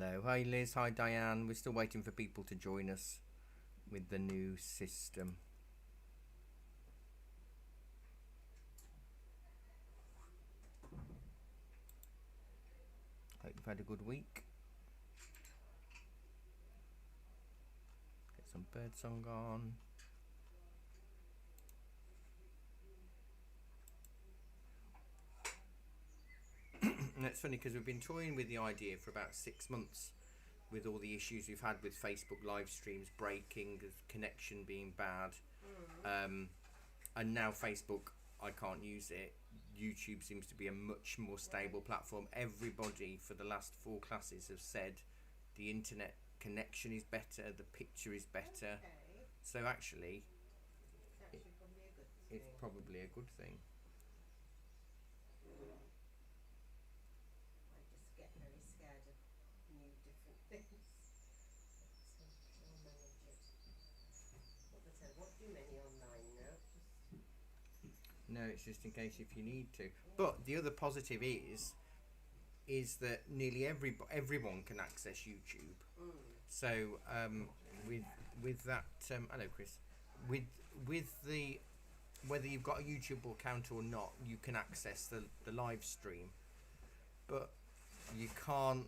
Hello. Hi Liz, hi Diane. We're still waiting for people to join us with the new system. Hope you've had a good week. Get some birdsong on. And it's funny because we've been toying with the idea for about 6 months with all the issues we've had with Facebook live streams breaking, the connection being bad. And now Facebook, I can't use it. YouTube seems to be a much more stable platform. Everybody for the last 4 classes have said the internet connection is better, the picture is better. Okay. So actually, It's probably a good thing. it's probably a good thing. I just get very scared of new different things. So I'll manage it. What do many online now? No, it's just in case if you need to. But the other positive is that nearly everyone can access YouTube. So with that, hello Chris, with the whether you've got a YouTube account or not, you can access the live stream, but you can't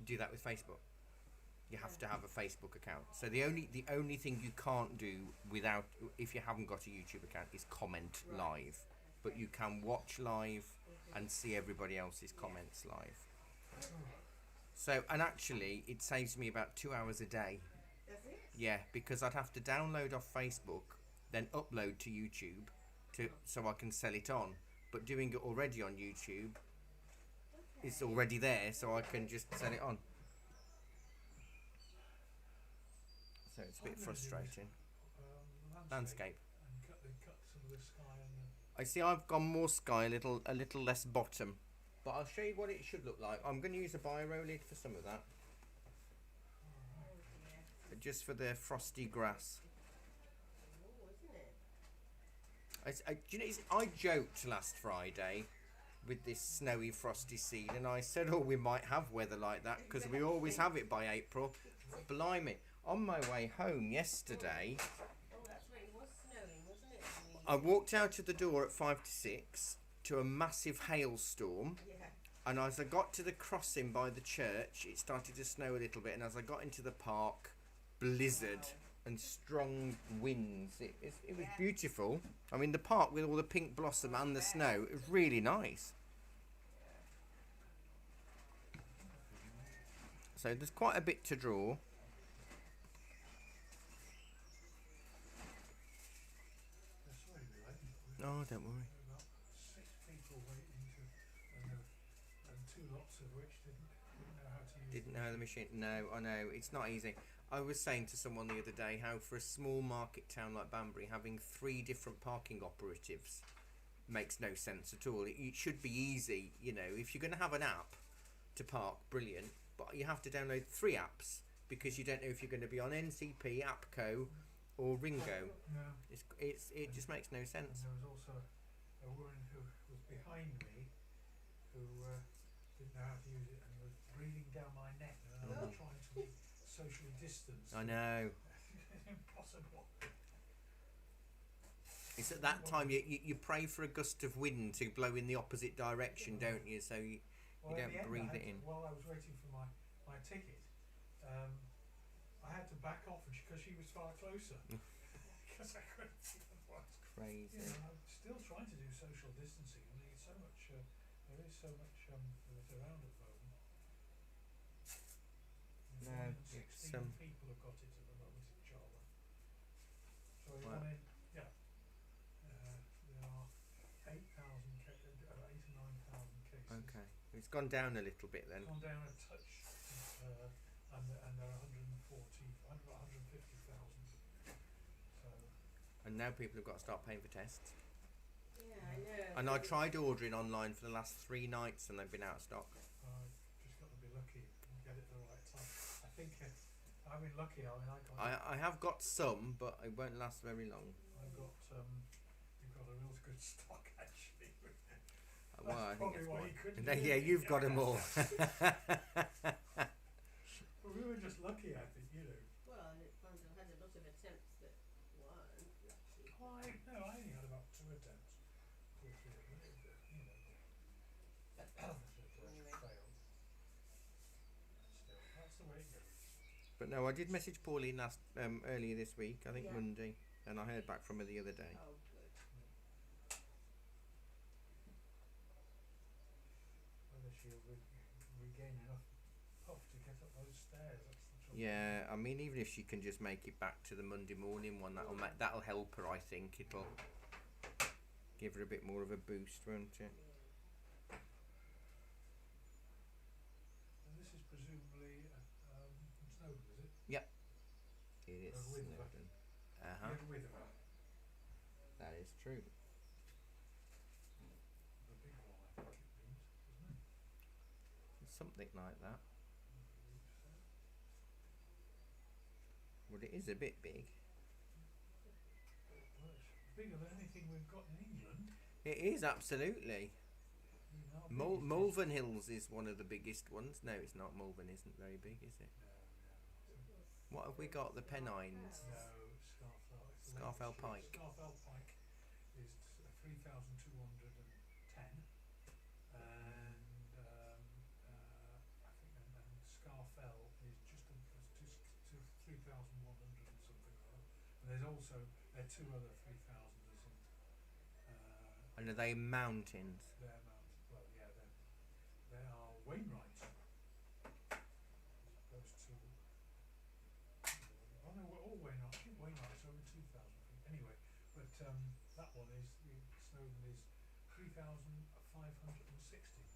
do that with Facebook. You have to have a Facebook account. So the only thing you can't do without, if you haven't got a YouTube account, is comment live. But you can watch live and see everybody else's comments live. So, and actually, it saves me about 2 hours a day. Does it? Yeah, because I'd have to download off Facebook, then upload to YouTube, so I can sell it on. But doing it already on YouTube, it's already there, so I can just sell it on. So it's a bit frustrating. Landscape. And cut some of the sky and I see I've gone more sky, a little less bottom. But I'll show you what it should look like. I'm going to use a biro lid for some of that. Just for the frosty grass. Isn't it? I joked last Friday with this snowy frosty seed, and I said, oh, we might have weather like that because we always have it by April. Blimey. On my way home yesterday, Oh, that's when it was snowing, wasn't it? I walked out of the door at 5 to 6 to a massive hailstorm. Yeah. And as I got to the crossing by the church, it started to snow a little bit. And as I got into the park, blizzard and strong winds. It was beautiful. I mean, the park with all the pink blossom and the snow, it was really nice. So there's quite a bit to draw. sorry, Elaine. Oh, don't worry. About 6 people waiting and 2 lots of which didn't know how to use Didn't know the machine. No, I know. It's not easy. I was saying to someone the other day how for a small market town like Banbury, having 3 different parking operatives makes no sense at all. It should be easy, you know. If you're going to have an app to park, brilliant. But you have to download 3 apps because you don't know if you're going to be on NCP, AppCo or Ringo. No. It just makes no And sense. there was also a woman who was behind me who didn't know how to use it and was breathing down my neck and I was trying to be socially distanced. I know. Impossible. It's at that time you pray for a gust of wind to blow in the opposite direction, don't you? So you Well, don't at the end, breathe it in. While I was waiting for my ticket, I had to back off because she was far closer. Because I couldn't see the voice. Crazy. You know, I'm still trying to do social distancing. I mean, it's so much. There is so much of it around at the moment. No, More than it's, 16 people have got it at the moment in Charlotte. So Wow. there are 8,000 8 or 9,000 cases. Okay. It's gone down a little bit then. Gone down a touch, and there are 150,000. So And now people have got to start paying for tests. Yeah, I know. And I tried ordering online for the last 3 nights and they've been out of stock. I've just got to be lucky and get it at the right time. I think I've been lucky. I mean, I have got some, but it won't last very long. I've got we've got a real good stock actually. Well, I think probably that's why why. you couldn't Yeah, do it. you've got them all. Well, we were just lucky, I think, you know. Well, and it kind of had a lot of attempts that weren't lucky. Oh, no, I only had about 2 attempts. 2 or 3, you know. That Anyway. failed. Still, that's the way it goes. But no, I did message Pauline earlier this week, I think Yeah. Monday, and I heard back from her the other day. Oh, good. Whether she'll regain enough puff to get up those stairs, that's the trouble. Yeah, I mean, even if she can just make it back to the Monday morning one, that'll help her. I think it'll give her a bit more of a boost, won't it? Yeah. And this is presumably Snowdon, is it? It is With her. Snowdon. Yeah, with her. That is true. The big one, I think it means, isn't it? Something like that. I believe so. Well, it is a bit big. Well, it's bigger than anything we've got in England. It is, absolutely. You know, how big it is. Malvern Hills is one of the biggest ones. No, it's not. Malvern isn't very big, is it? No. What have we got? The Pennines. No, Scarfell. It's the Scarfell latest Pike. one. Scarfell Pike is 3,210, and I think and Scarfell is just to 3,100 and something like that. And there are 2 other 3,000ers in. And are they mountains? They're mounted. Well, yeah, they are Wainwrights, as opposed to. Oh no, we're all Wainwrights. I think Wainwright's over 2,000 feet. Anyway, but that one is Snowdon is 3,560.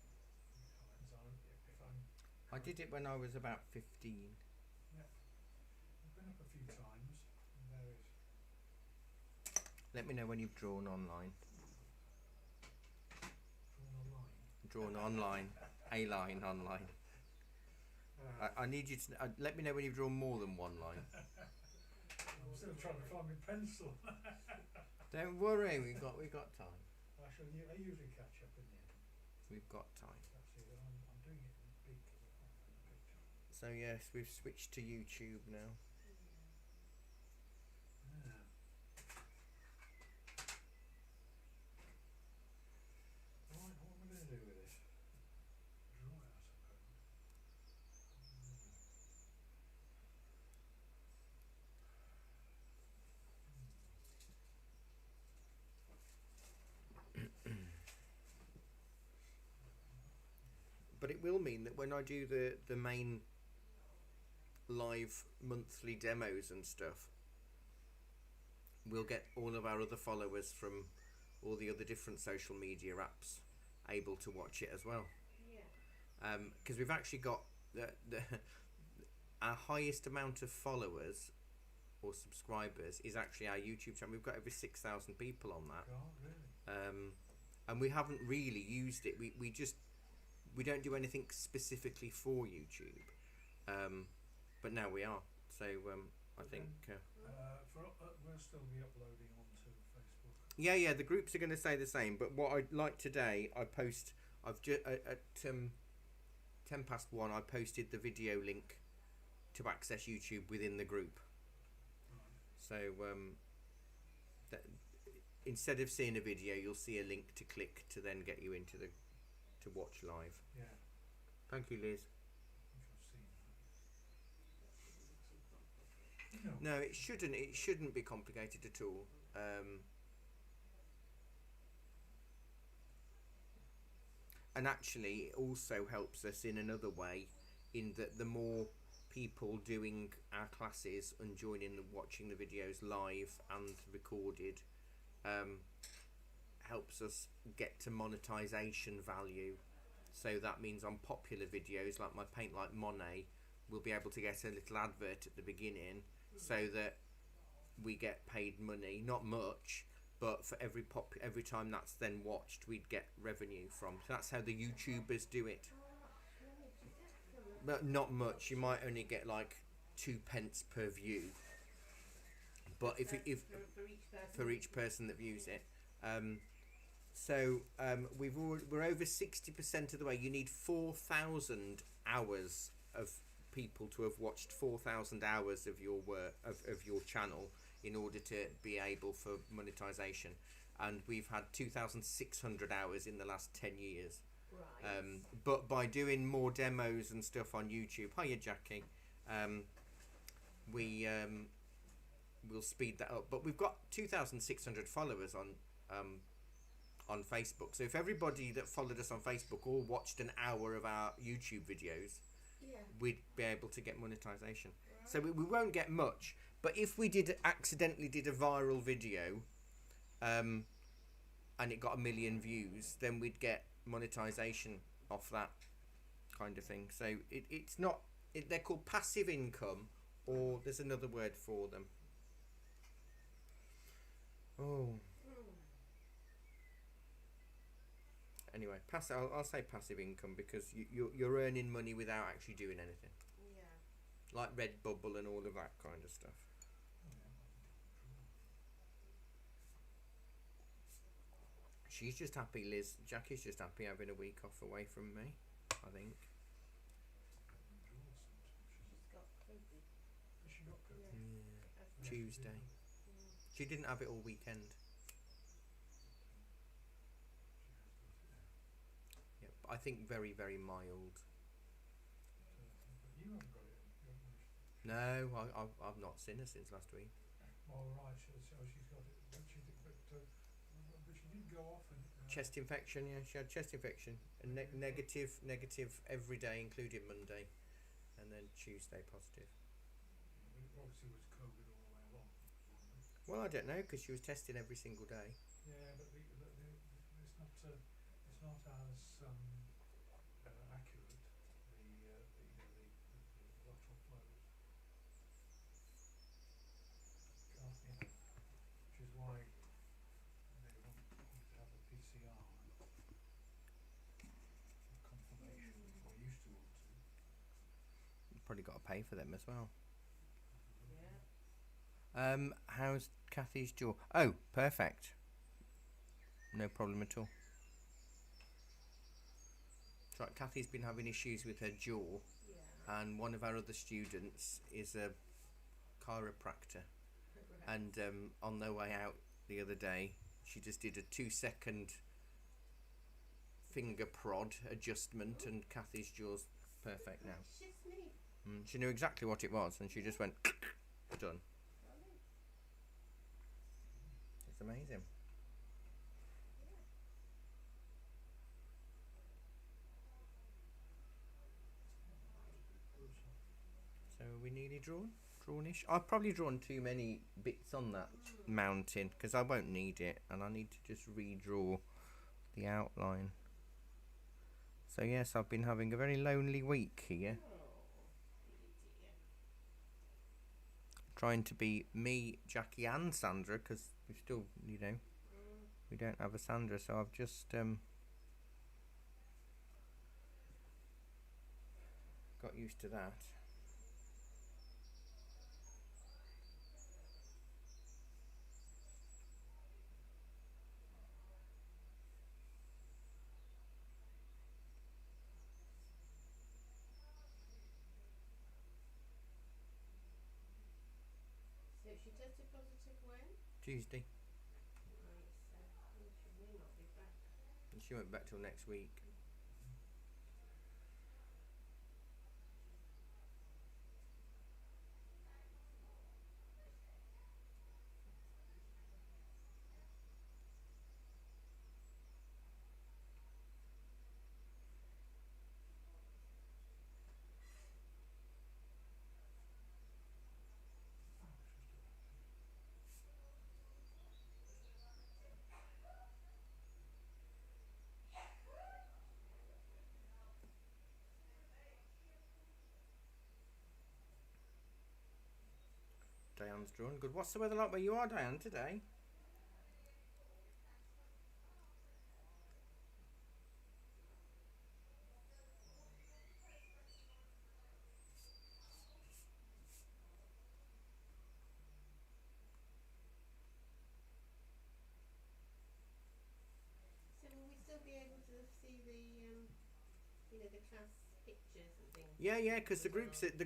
If I'm. I did it when I was about 15. Yeah, I've been up a few times. And there is. Let me know when you've drawn online. Drawn a line. Drawn online. A line online. I need you to let me know when you've drawn more than one line. I'm still trying to find my pencil. Don't worry, we've got time. I usually catch up in the end. We've got time. Actually, I'm doing it in big because I can't find the picture. So yes, we've switched to YouTube now. Yeah. Right, what am I going to do with this? Draw it, I suppose. But it will mean that when I do the main live monthly demos and stuff, we'll get all of our other followers from all the other different social media apps able to watch it as well. Yeah. Because we've actually got our highest amount of followers or subscribers is actually our YouTube channel. We've got over 6,000 people on that. God, really? And we haven't really used it. We don't do anything specifically for YouTube, but now we are. So I think We'll still be uploading onto Facebook. yeah, the groups are going to say the same. But what I like today, I've just at 1:10 I posted the video link to access YouTube within the group. So that instead of seeing a video, you'll see a link to click to then get you into to watch live. Yeah, Thank you, Liz. I think I've seen that. No. No, it shouldn't be complicated at all. And actually, it also helps us in another way, in that the more people doing our classes and joining and watching the videos live and recorded, helps us get to monetization value. So that means on popular videos like my Paint Like Monet, we'll be able to get a little advert at the beginning, so that we get paid money, not much, but for every time that's then watched, we'd get revenue from. So that's how the YouTubers do it. But not much. You might only get like 2p per view. But if for each person. for each person that views it, So we're over 60% of the way. You need 4,000 hours of people to have watched 4,000 hours of your work of your channel in order to be able for monetization. And we've had 2,600 hours in the last 10 years. Right. But by doing more demos and stuff on YouTube, hiya Jackie, we'll speed that up. But we've got 2,600 followers on Facebook. So if everybody that followed us on Facebook all watched an hour of our YouTube videos, Yeah. we'd be able to get monetization. Right. So we won't get much, but if we accidentally did a viral video, and it got 1 million views, then we'd get monetization off that kind of thing. So it's not. They're called passive income, or there's another word for them. Oh. Anyway, I'll say passive income because you're earning money without actually doing anything. Yeah. Like Redbubble and all of that kind of stuff. She's just happy, Liz. Jackie's just happy having a week off away from me, I think. She's got COVID. Has she got COVID? Yeah. Tuesday. She didn't have it all weekend. Yeah, but I think very, very mild. But you haven't got it. You haven't managed to. No, I've not seen her since last week. Oh right, so she's got it. But she did go off and. Chest infection, yeah. She had chest infection. And negative every day, including Monday. And then Tuesday positive. It obviously was COVID all the way along. Well, I don't know, because she was testing every single day. Yeah, but it's not as accurate. The lateral flows. Which is why they want to have a PCR confirmation, or used to want to. You've probably got to pay for them as well. Yeah. How's Kathy's jaw? Oh, perfect. No problem at all. That's right, Kathy's been having issues with her jaw, Yeah. and one of our other students is a chiropractor. Right. And on their way out the other day, she just did a 2-second finger prod adjustment, and Kathy's jaw's perfect now. Shits me. She knew exactly what it was, and she just went done. It's amazing. So are we nearly drawn-ish? I've probably drawn too many bits on that mountain because I won't need it, and I need to just redraw the outline. So yes, I've been having a very lonely week here, Oh, dear. trying to be me, Jackie, and Sandra, because we still, we don't have a Sandra. So I've just got used to that. So she tested positive when? Tuesday, Right, so she may not be back. and she went back till next week. Diane's drawn. Good. What's the weather like where you are, Diane, today? the class pictures and things? Yeah, because the As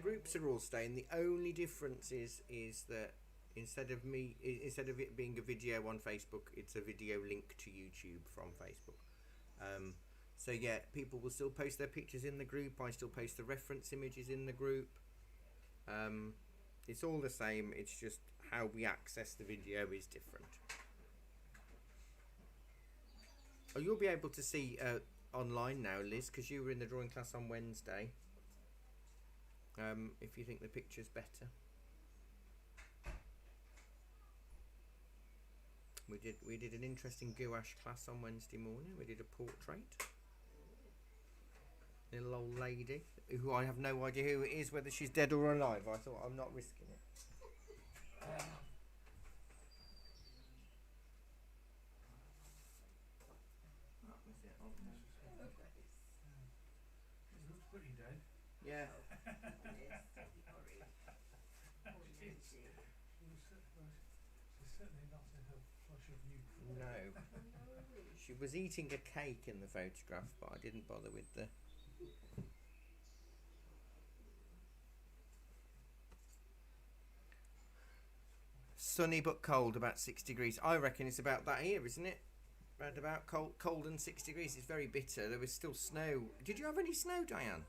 groups are all staying. The only difference is that instead of it being a video on Facebook, it's a video link to YouTube from Facebook. So yeah, people will still post their pictures in the group. I still post the reference images in the group. It's all the same. It's just how we access the video is different. Oh, you'll be able to see online now, Liz, because you were in the drawing class on Wednesday. If you think the picture's better. We did an interesting gouache class on Wednesday morning. We did a portrait. Little old lady who I have no idea who it is, whether she's dead or alive. I thought I'm not risking it. She looks pretty dead. Yeah. She's certainly not in her flush of youth. No. She was eating a cake in the photograph, but I didn't bother with the... Sunny but cold, about 6 degrees. I reckon it's about that here, isn't it? Round about cold and 6 degrees. It's very bitter. There was still snow. Did you have any snow, Diane?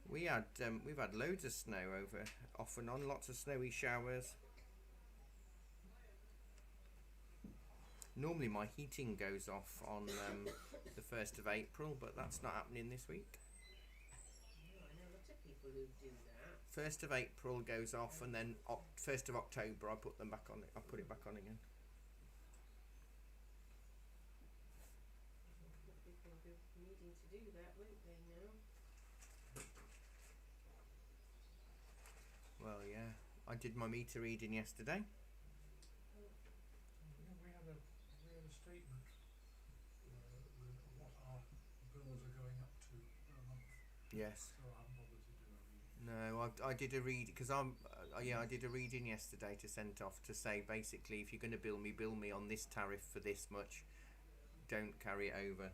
We've had loads of snow over, off and on, lots of snowy showers. Normally my heating goes off on the 1st of April, but that's not happening this week. I know a lot of people who do that. 1st of April goes off, and then 1st of October I put them back on. I put it back on again. People will be needing to do that, won't they now? Well, yeah, I did my meter reading yesterday. We had a statement with what our bills are going up to per month. Yes. So I haven't bothered to do a reading. No, I did a read because I did a reading yesterday to send off to say basically if you're going to bill me on this tariff for this much, don't carry it over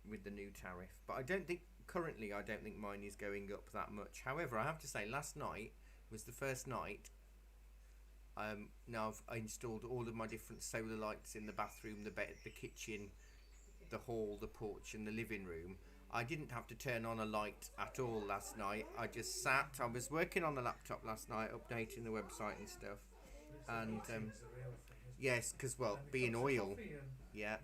with the new tariff. But I don't think mine is going up that much. However, I have to say last night was the first night. Now I've installed all of my different solar lights in the bathroom, the bed, the kitchen, the hall, the porch and the living room. I didn't have to turn on a light at all last night. I just sat. I was working on the laptop last night, updating the website and stuff. And yes, because well, being oil, yeah.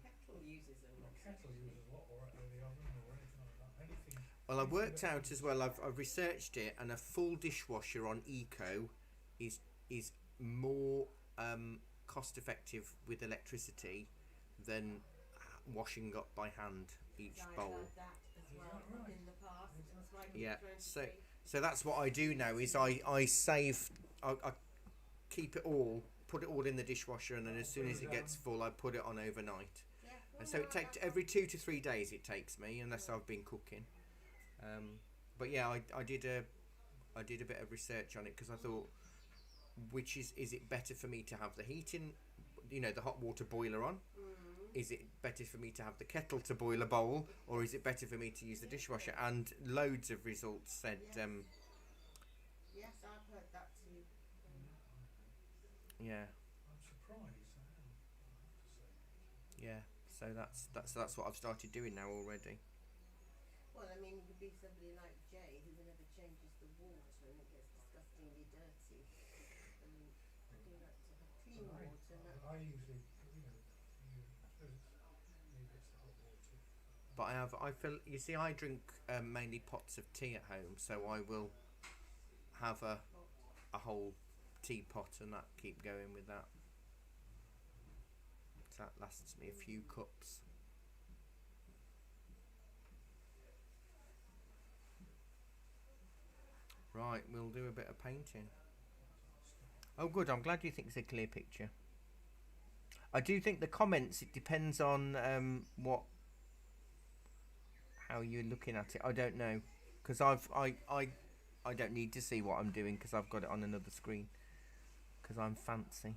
Kettle uses a lot. Kettle uses a lot, or the oven, or anything like that. Anything. Well, I've worked out as well. I've researched it, and a full dishwasher on eco is more cost effective with electricity than washing up by hand each bowl. I've had that as well in the past. It's like Yeah, trying to so that's what I do now. Is I save, I keep it all, put it all in the dishwasher, and then as soon as it gets full, I put it on overnight. yeah, And so it takes every 2 to 3 days. It takes me, unless I've been cooking. But yeah, I did a bit of research on it because I thought, which is it better for me to have the heating, the hot water boiler on? Is it better for me to have the kettle to boil a bowl, or is it better for me to use the dishwasher? And loads of results said, yes, I've heard that too. yeah, I'm surprised. I have to say. yeah. So that's what I've started doing now already. Well, I mean, you could be somebody like Jay who never changes the water and it gets disgustingly dirty. I mean, I do like to have clean water. And I usually, leave it to the hot water. But I feel, you see, I drink mainly pots of tea at home, so I will have a whole teapot and that keep going with that. So that lasts me a few cups. Right, we'll do a bit of painting. Oh good, I'm glad you think it's a clear picture. I do think the comments, it depends on how you're looking at it. I don't know, because I don't need to see what I'm doing because I've got it on another screen because I'm fancy.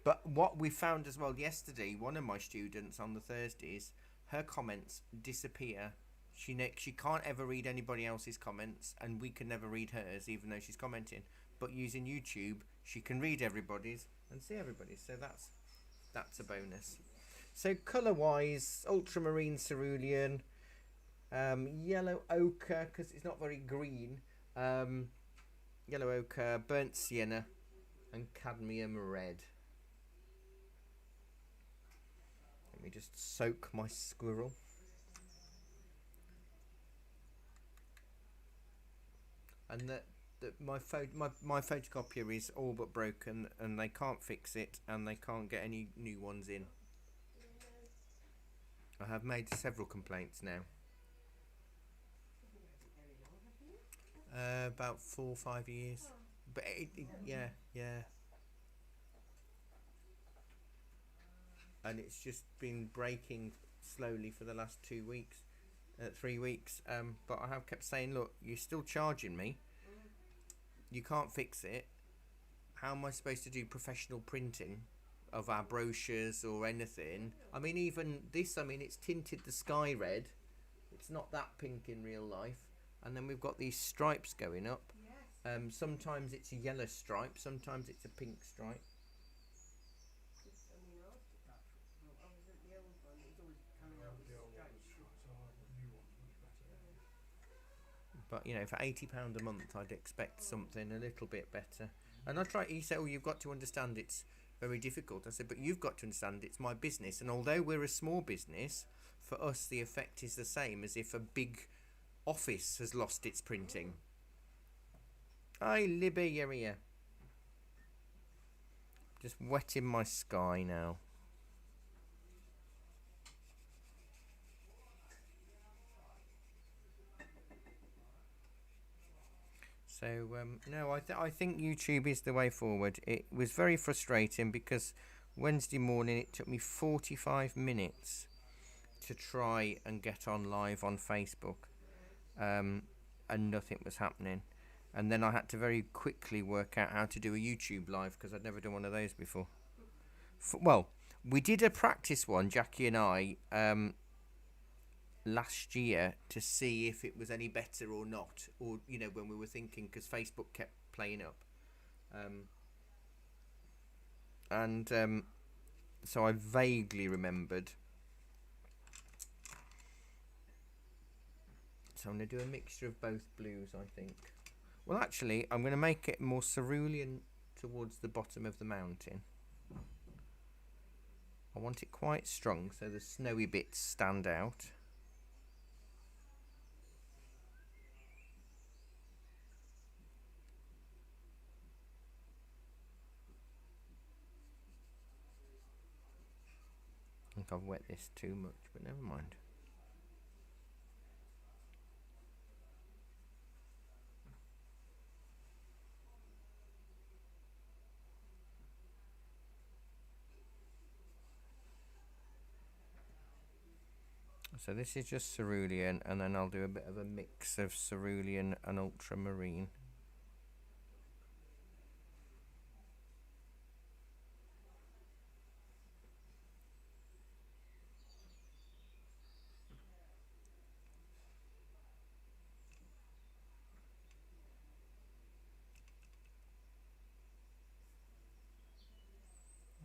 But what we found as well yesterday, one of my students on the Thursdays, her comments disappear. She can't ever read anybody else's comments, and we can never read hers, even though she's commenting. But using YouTube, she can read everybody's and see everybody's. So that's a bonus. So colour-wise, ultramarine cerulean, yellow ochre because it's not very green, yellow ochre, burnt sienna, and cadmium red. Let me just soak my squirrel. And my photocopier is all but broken, and they can't fix it, and they can't get any new ones in. I have made several complaints now. About 4 or 5 years. But yeah. And it's just been breaking slowly for the last 3 weeks. But I have kept saying, look, you're still charging me. You can't fix it. How am I supposed to do professional printing of our brochures or anything? I mean, even this, it's tinted the sky red. It's not that pink in real life. And then we've got these stripes going up. Yes. Sometimes it's a yellow stripe, sometimes it's a pink stripe. But for £80 a month, I'd expect something a little bit better. And I try. He said, "Oh, you've got to understand it's very difficult." I said, "But you've got to understand it's my business, and although we're a small business, for us the effect is the same as if a big office has lost its printing." Hi, Libby, you're here. Just wetting my sky now. So no, I think YouTube is the way forward. It was very frustrating because Wednesday morning it took me 45 minutes to try and get on live on Facebook, and nothing was happening. And then I had to very quickly work out how to do a YouTube live because I'd never done one of those before. Well, we did a practice one, Jackie and I, last year to see if it was any better or not, or when we were thinking, because Facebook kept playing up, so I vaguely remembered. So I'm going to do a mixture of both blues, I think. Well, actually, I'm going to make it more cerulean towards the bottom of the mountain. I want it quite strong so the snowy bits stand out. I think I've wet this too much, but never mind. So this is just cerulean, and then I'll do a bit of a mix of cerulean and ultramarine.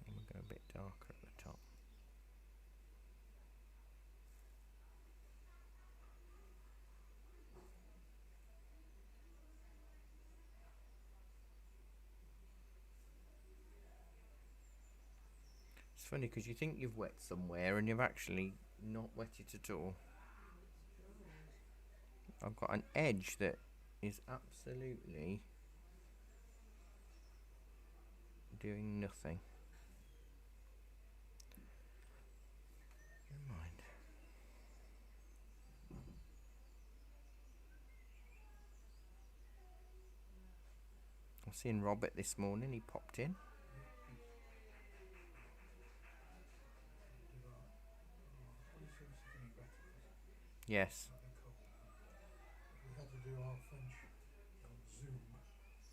And we'll go a bit darker at the top. It's funny because you think you've wet somewhere and you've actually not wet it at all. I've got an edge that is absolutely doing nothing. Never mind. I've seen Robert this morning, he popped in. Yes. We had to do our French on Zoom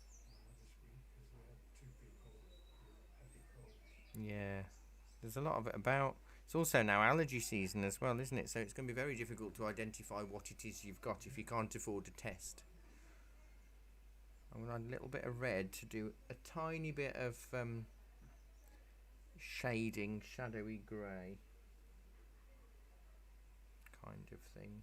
this week because we had 2 people with heavy colds. Yeah, there's a lot of it about. It's also now allergy season as well, isn't it? So it's going to be very difficult to identify what it is you've got if you can't afford a test. I'm going to add a little bit of red to do a tiny bit of shading, shadowy grey kind of thing.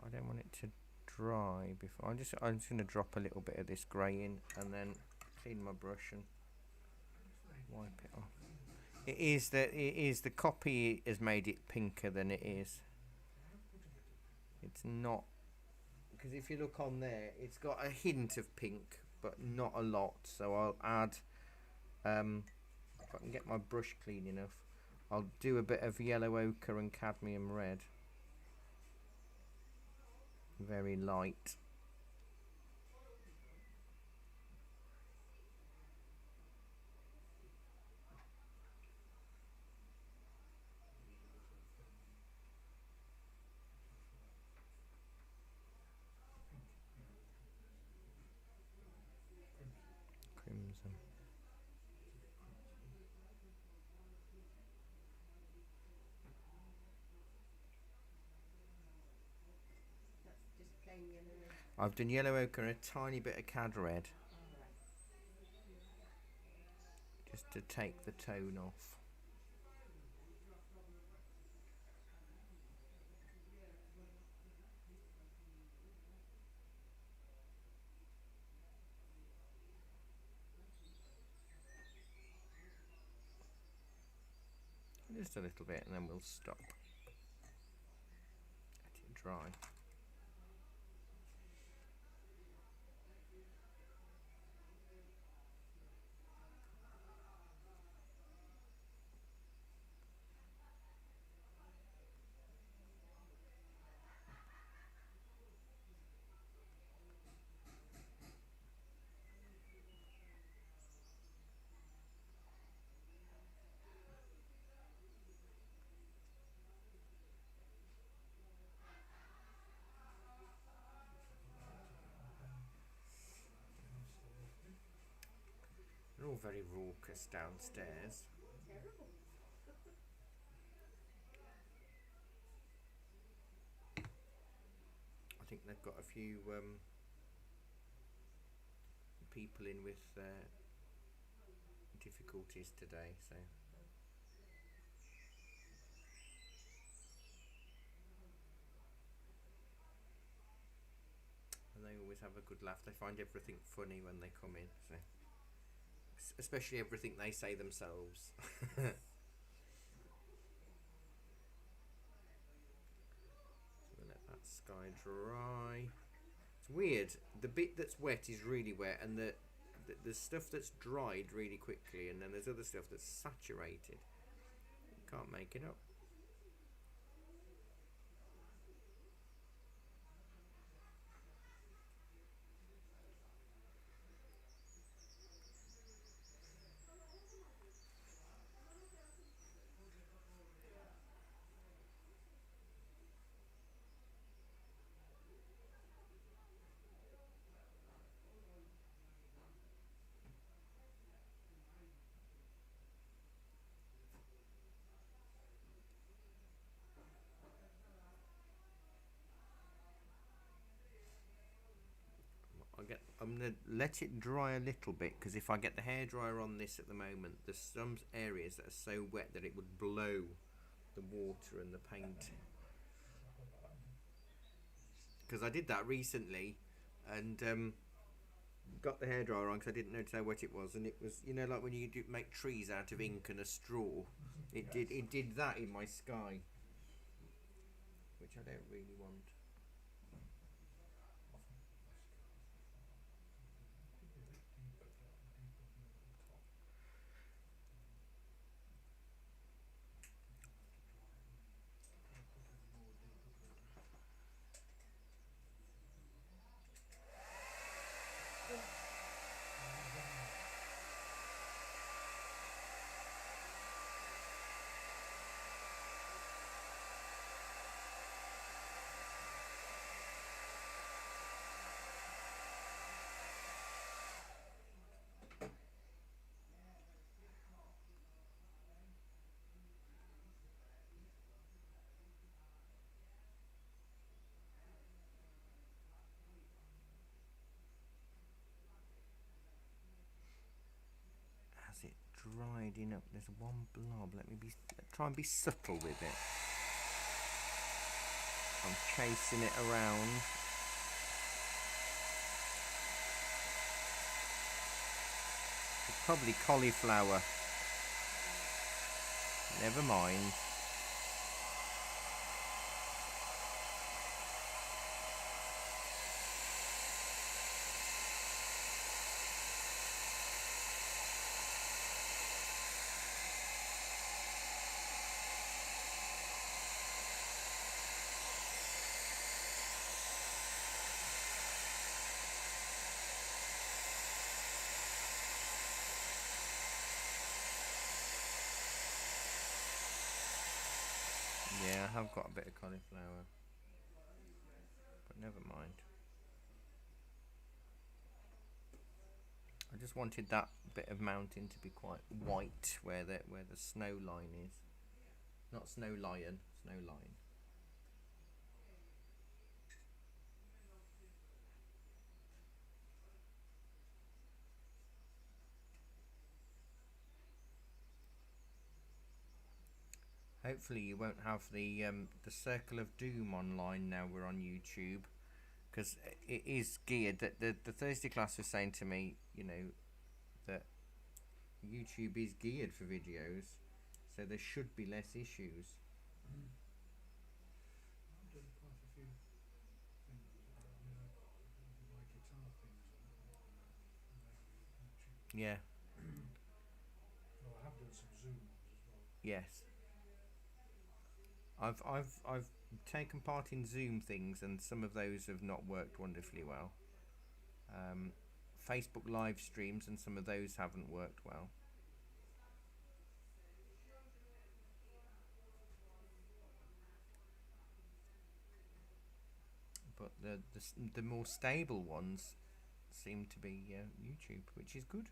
I don't want it to dry before. I'm just going to drop a little bit of this grey in and then clean my brush and wipe it off. It is the copy has made it pinker than it is. It's not, because if you look on there, it's got a hint of pink, but not a lot. So I'll add, if I can get my brush clean enough, I'll do a bit of yellow ochre and cadmium red. Very light. Crimson. That's just plain yellow. I've done yellow ochre and a tiny bit of cad red, just to take the tone off. Just a little bit and then we'll stop. Let it dry. They're all very raucous downstairs. Terrible. I think they've got a few people in with difficulties today, so. And they always have a good laugh. They find everything funny when they come in, so. Especially everything they say themselves. So we'll let that sky dry. It's weird. The bit that's wet is really wet, and the stuff that's dried really quickly, and then there's other stuff that's saturated. You can't make it up. I'm going to let it dry a little bit, because if I get the hairdryer on this at the moment, there's some areas that are so wet that it would blow the water and the paint. Because I did that recently and got the hairdryer on because I didn't notice how wet it was, and it was, you know, like when you make trees out of ink and a straw. It did that in my sky, which I don't really want. drying up. There's one blob. Let me try and be subtle with it. I'm chasing it around. It's probably cauliflower. Never mind. Yeah, I have got a bit of cauliflower, but never mind. I just wanted that bit of mountain to be quite white, where the snow line is. Not snow lion, snow line. Hopefully you won't have the Circle of Doom online now we're on YouTube, because it is geared. That the Thursday class was saying to me, you know, that YouTube is geared for videos, so there should be less issues. I've done quite a few things. My guitar things on YouTube. Yeah. Well, I have done some Zoom ones as well. Yes. I've taken part in Zoom things, and some of those have not worked wonderfully well. Facebook live streams, and some of those haven't worked well. But the more stable ones seem to be YouTube, which is good.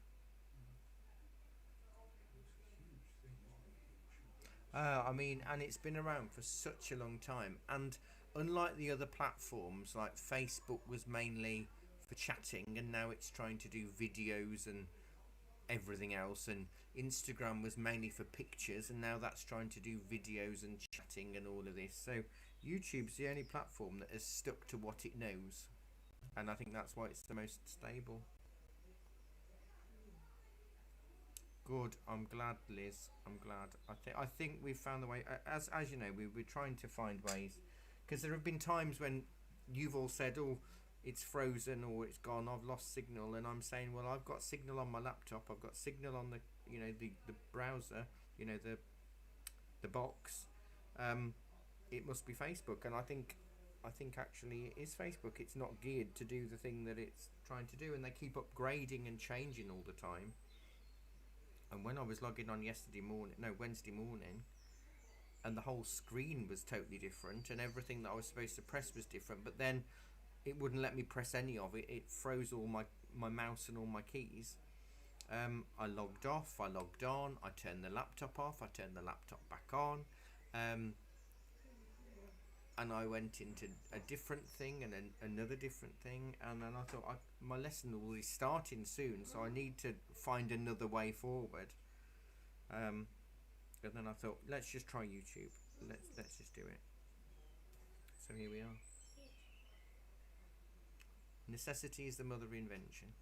I mean, and it's been around for such a long time. And unlike the other platforms, like Facebook was mainly for chatting, and now it's trying to do videos and everything else. And Instagram was mainly for pictures, and now that's trying to do videos and chatting and all of this. So YouTube's the only platform that has stuck to what it knows, and I think that's why it's the most stable. Good. I'm glad, Liz. I'm glad. I think we've found the way. As you know, we're trying to find ways, because there have been times when you've all said, "Oh, it's frozen," or "It's gone. I've lost signal," and I'm saying, "Well, I've got signal on my laptop. I've got signal on the the browser. The box. It must be Facebook." And I think actually it is Facebook. It's not geared to do the thing that it's trying to do, and they keep upgrading and changing all the time. And when I was logging on Wednesday morning, and the whole screen was totally different, and everything that I was supposed to press was different, but then it wouldn't let me press any of it. It froze all my mouse and all my keys. I logged off, I logged on, I turned the laptop off, I turned the laptop back on, and I went into a different thing and then another different thing, and then I thought my lesson will be starting soon, so I need to find another way forward. And then I thought, let's just try YouTube. Let's just do it. So here we are. Necessity is the mother of invention.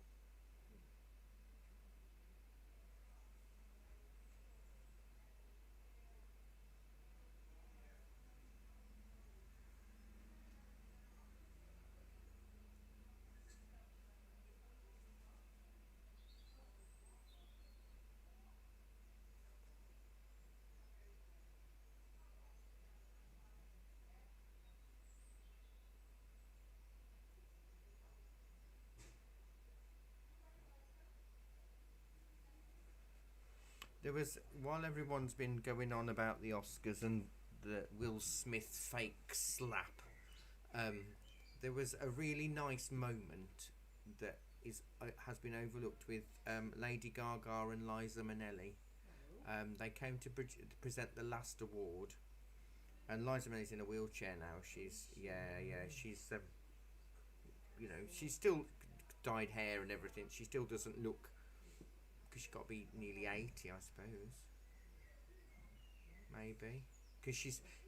There was, while everyone's been going on about the Oscars and the Will Smith fake slap, there was a really nice moment that has been overlooked with Lady Gaga and Liza Minnelli. They came to present the last award, and Liza Minnelli's in a wheelchair now. She's she's still dyed hair and everything. She still doesn't look because she's got to be nearly 80, I suppose. Maybe. Because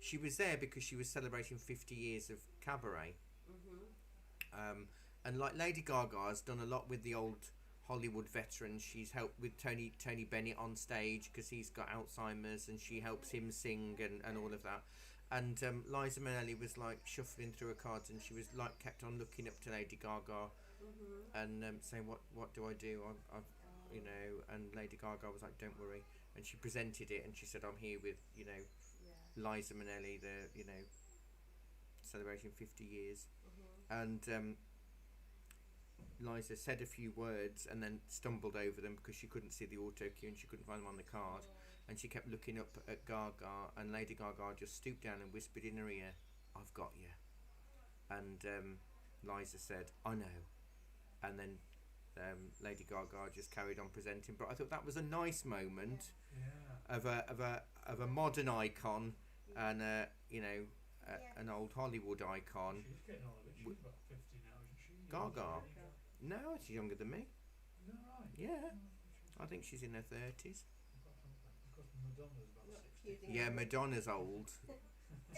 she was there because she was celebrating 50 years of cabaret. And like Lady Gaga has done a lot with the old Hollywood veterans. She's helped with Tony Bennett on stage because he's got Alzheimer's, and she helps him sing and all of that. And Liza Minnelli was like shuffling through her cards, and she was like kept on looking up to Lady Gaga and saying, what do I do? I've you know. And Lady Gaga was like, don't worry. And she presented it, and she said, I'm here with, you know, Liza Minnelli, the, you know, celebrating 50 years. And Liza said a few words and then stumbled over them because she couldn't see the auto cue and she couldn't find them on the card. And she kept looking up at Gaga, and Lady Gaga just stooped down and whispered in her ear, I've got you. And Liza said, I know. And then Lady Gaga just carried on presenting. But I thought that was a nice moment of a modern icon and you know, an old Hollywood icon. She's getting on a bit. She's about 50 now, isn't she? Gaga. No, she's younger than me. Is that right? Yeah. I think she's in her 30s. Because Madonna's about 60. Yeah, Madonna's old.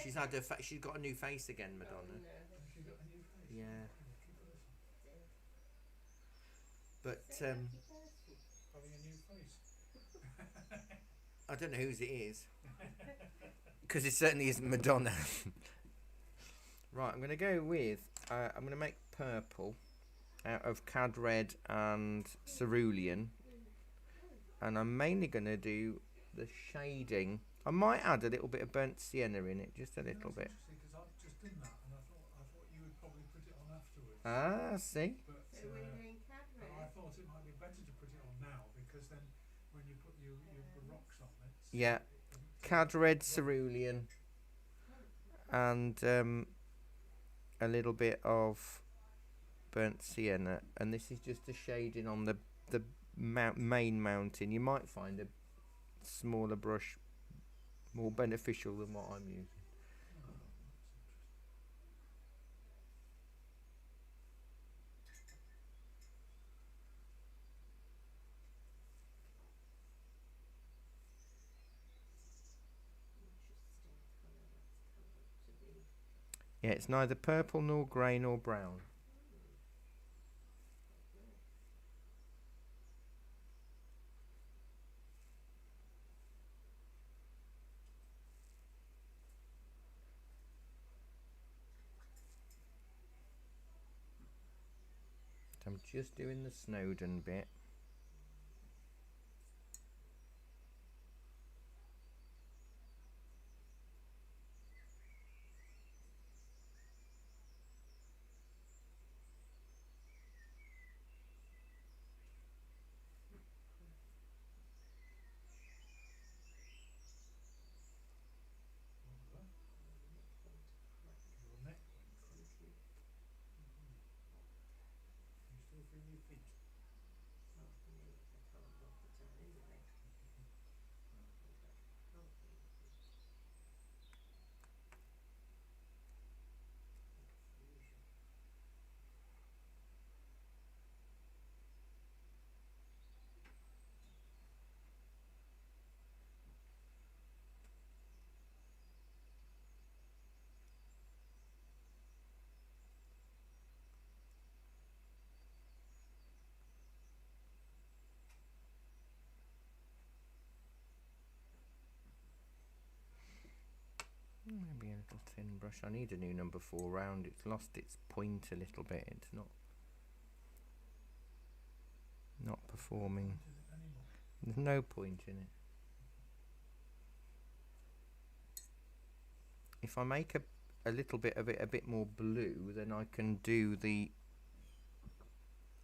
She's had her she's got a new face again, Madonna. Has she got a new face? Yeah. Keep her listen. But Having a new face. I don't know whose it is. Because it certainly isn't Madonna. Right, I'm going to go with... I'm going to make purple out of Cad Red and Cerulean. And I'm mainly going to do the shading. I might add a little bit of burnt sienna in it, just a little bit. Because I've just done that, and I thought you would probably put it on afterwards. Ah, see? But So we're doing Cad but Red. I thought it might be better to put it on now, because then when you put your rocks on it... Yeah. Cad Red, Cerulean, and a little bit of burnt sienna. And this is just a shading on the main mountain. You might find a smaller brush more beneficial than what I'm using. Yeah, it's neither purple nor grey nor brown. I'm just doing the Snowdon bit. Your neck went crunchy. You still feel your feet? Maybe a little thin brush. I need a new number 4 round. It's lost its point a little bit. It's not performing. There's no point in it. If I make a little bit of it a bit more blue, then I can do the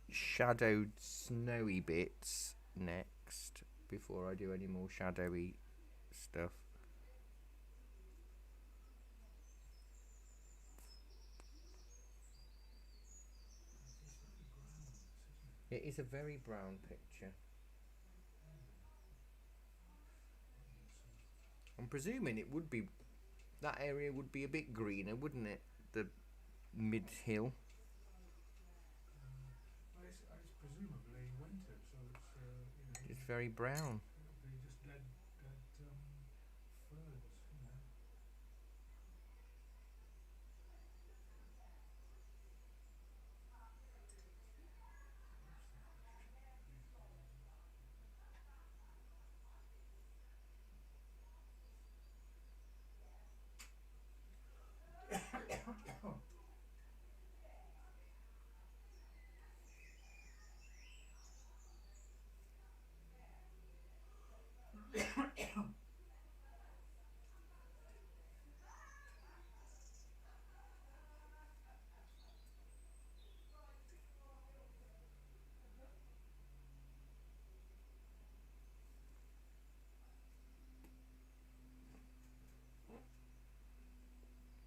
shadowed snowy bits next before I do any more shadowy stuff. It is a very brown picture. I'm presuming it would be, that area would be a bit greener, wouldn't it? The mid-hill. Well, it's presumably winter, so it's, you know... Just very brown. It'll be just dead ferns, you know.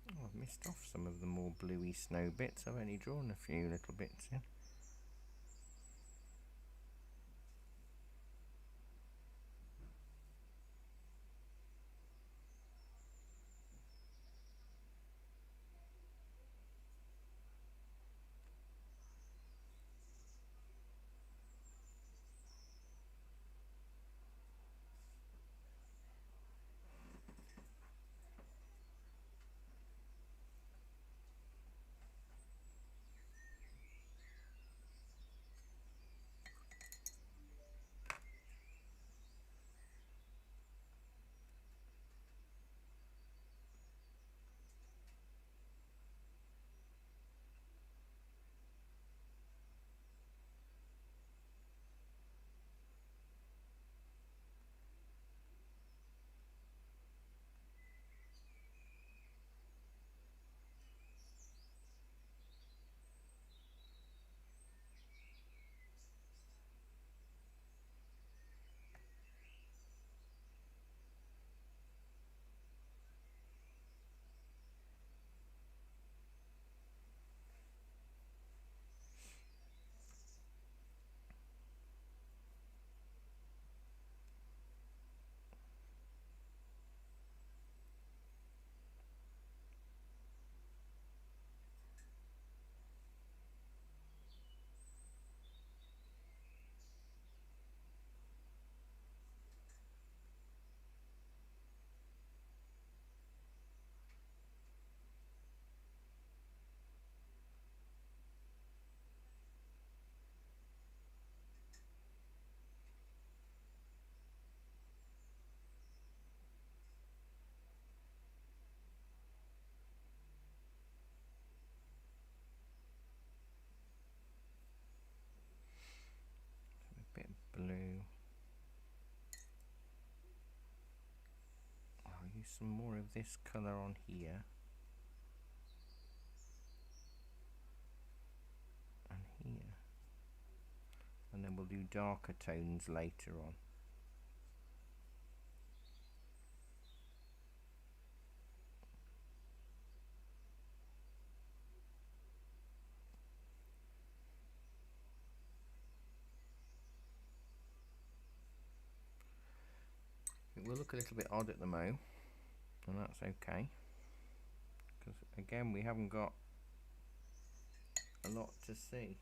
Oh, I've missed off some of the more bluey snow bits. I've only drawn a few little bits in. A bit of blue. I'll use some more of this colour on here. And here. And then we'll do darker tones later on. It will look a little bit odd at the mo, and that's okay, because again we haven't got a lot to see.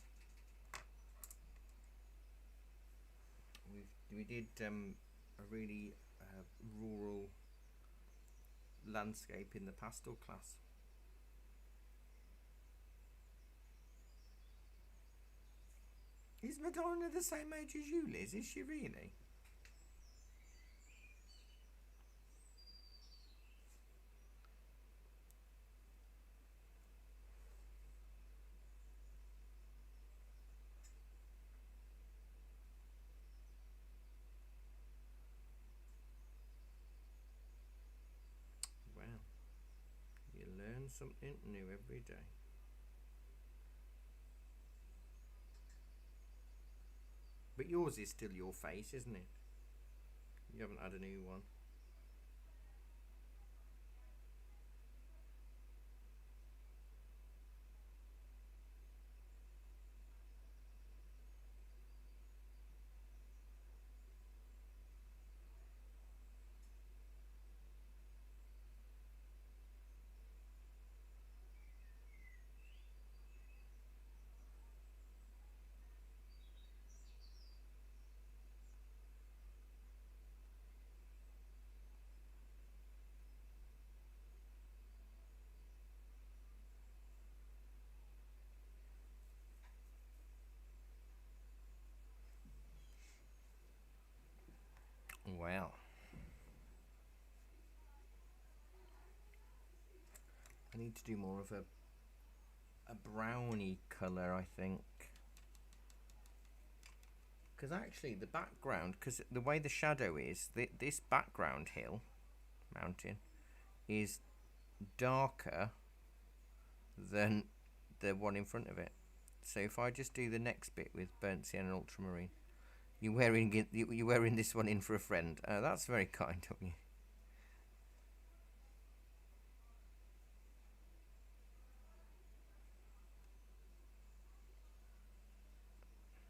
We did a really rural landscape in the pastel class. Is Madonna the same age as you, Liz? Is she really? Wow. You learn something new every day. But yours is still your face, isn't it? You haven't had a new one. Well, I need to do more of a browny colour, I think. Because actually the background, because the way the shadow is, this background mountain, is darker than the one in front of it. So if I just do the next bit with burnt sienna and ultramarine, you're wearing this one in for a friend. That's very kind of you.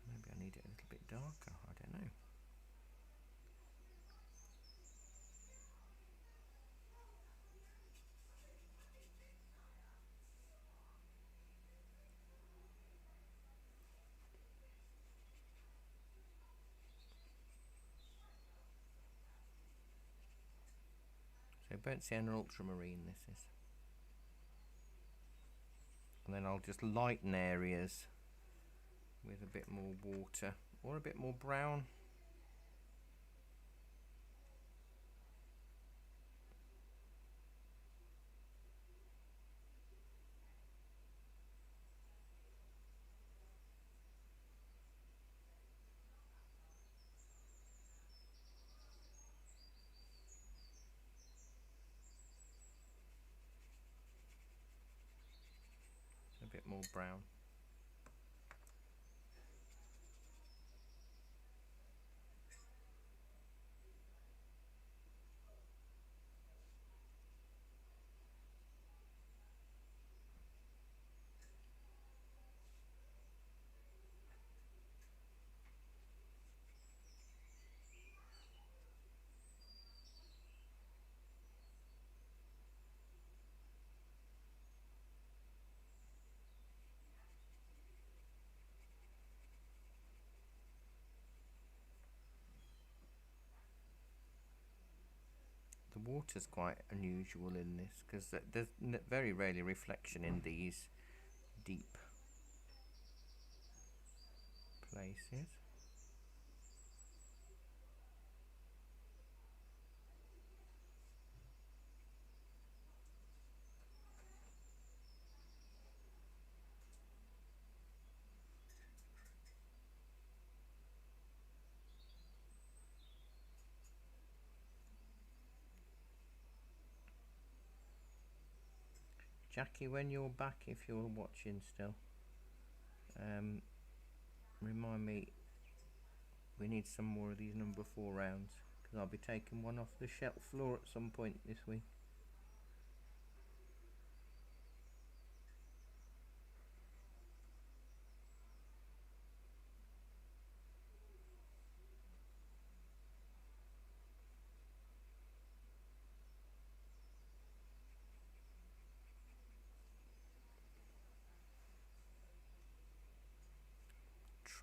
Maybe I need it a little bit darker. I don't know. So burnt sienna ultramarine this is. And then I'll just lighten areas with a bit more water or a bit more brown. A bit more brown. The water's quite unusual in this because there's very rarely reflection in these deep places. Jackie, when you're back, if you're watching still, remind me, we need some more of these number 4 rounds because I'll be taking one off the shelf floor at some point this week.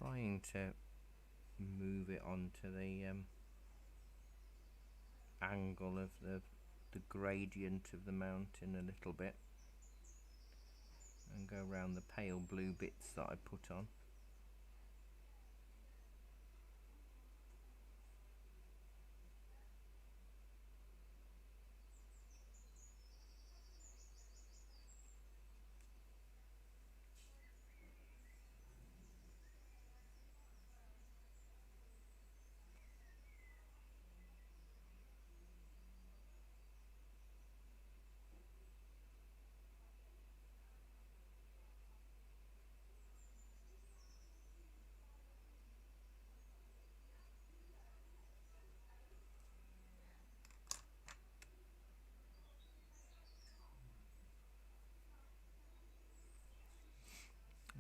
Trying to move it onto the angle of the gradient of the mountain a little bit and go around the pale blue bits that I put on.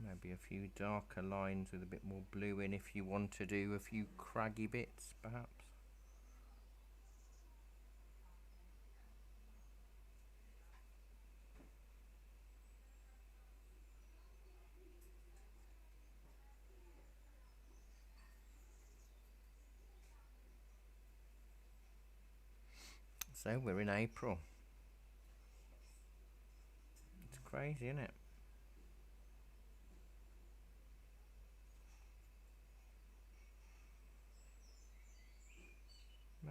Maybe a few darker lines with a bit more blue in if you want to do a few craggy bits perhaps. So we're in April. It's crazy, isn't it?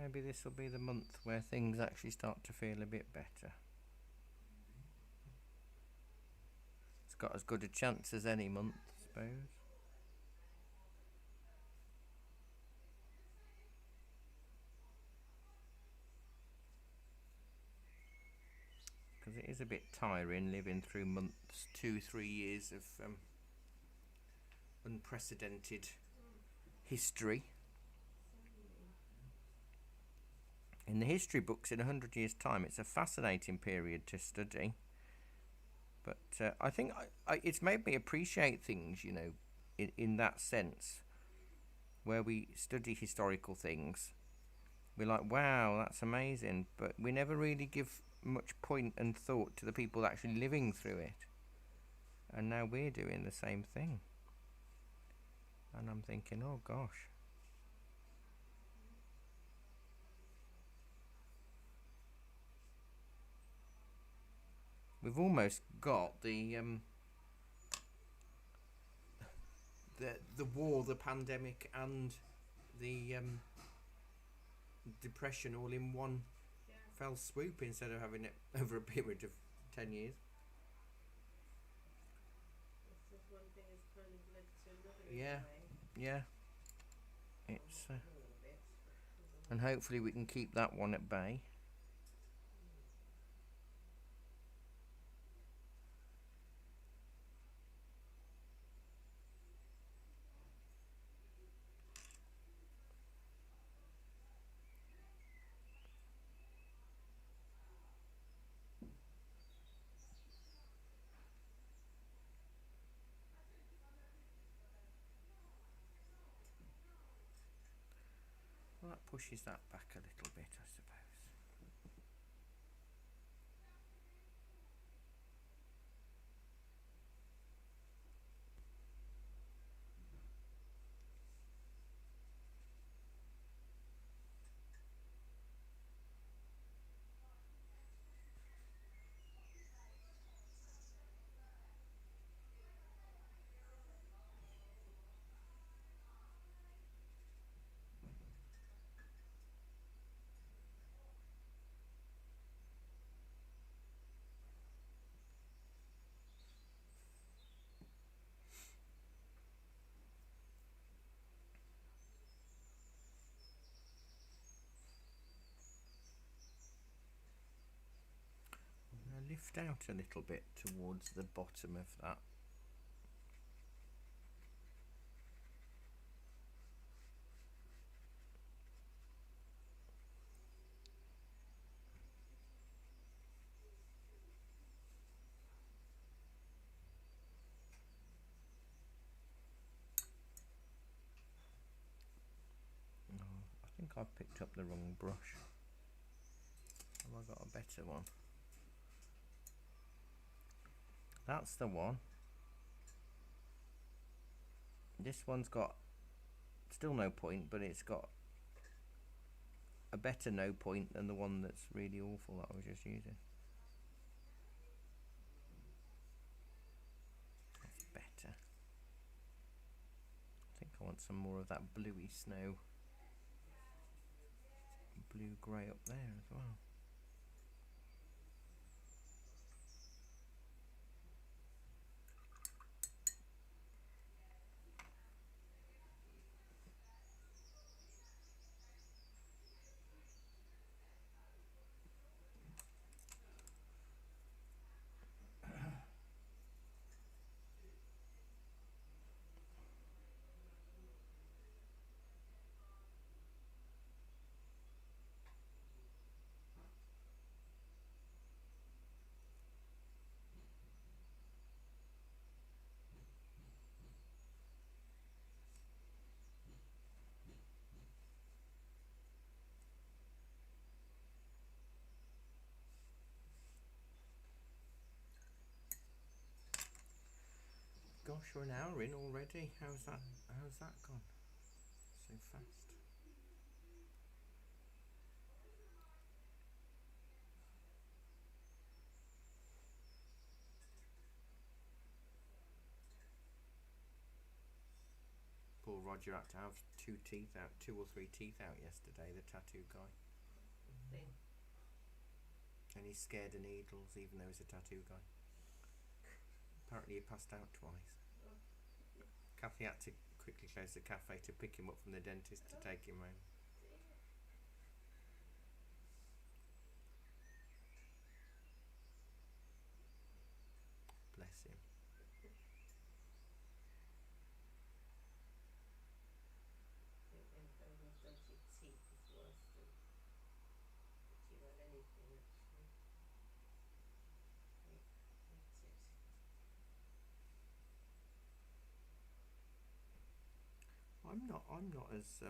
Maybe this will be the month where things actually start to feel a bit better. It's got as good a chance as any month, I suppose. Because it is a bit tiring living through months, 2-3 years of unprecedented history. In the history books, in 100 years' time, it's a fascinating period to study. But I think it's made me appreciate things, you know, in that sense, where we study historical things. We're like, wow, that's amazing, but we never really give much point and thought to the people actually living through it. And now we're doing the same thing. And I'm thinking, oh gosh. We've almost got the war, the pandemic, and the depression all in one fell swoop instead of having it over a period of 10 years. This one thing has kind of led to another. Yeah. In a way. Yeah. It's A little bit. and hopefully we can keep that one at bay. Well, that pushes that back a little bit, I suppose. Lift out a little bit towards the bottom of that. Oh, I think I picked up the wrong brush. Have I got a better one? That's the one. This one's got still no point, but it's got a better no point than the one that's really awful that I was just using. That's better. I think I want some more of that bluey snow. Blue grey up there as well. Gosh, we're an hour in already. How's that gone? So fast. Poor Roger had to have 2 or 3 teeth out yesterday, the tattoo guy. Thing. And he's scared of needles, even though he's a tattoo guy. Apparently he passed out twice. Oh, Kathy had to quickly close the cafe to pick him up from the dentist to take him home. dear. Bless him. I think them kind of dodgy teeth is worse than pretty well anything actually. They hate it. I'm not as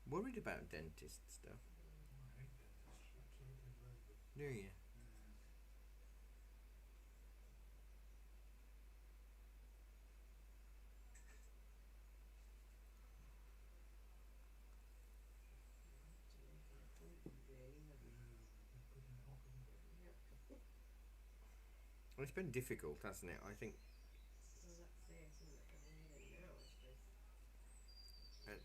worried about dentist stuff. I hate dentists, absolutely loathe them. Do you? To make an appointment really, haven't you? They're putting it off, isn't it? Yep. Well, it's been difficult, hasn't it? I think, Well, that's it, isn't it? I mean, even now, I suppose.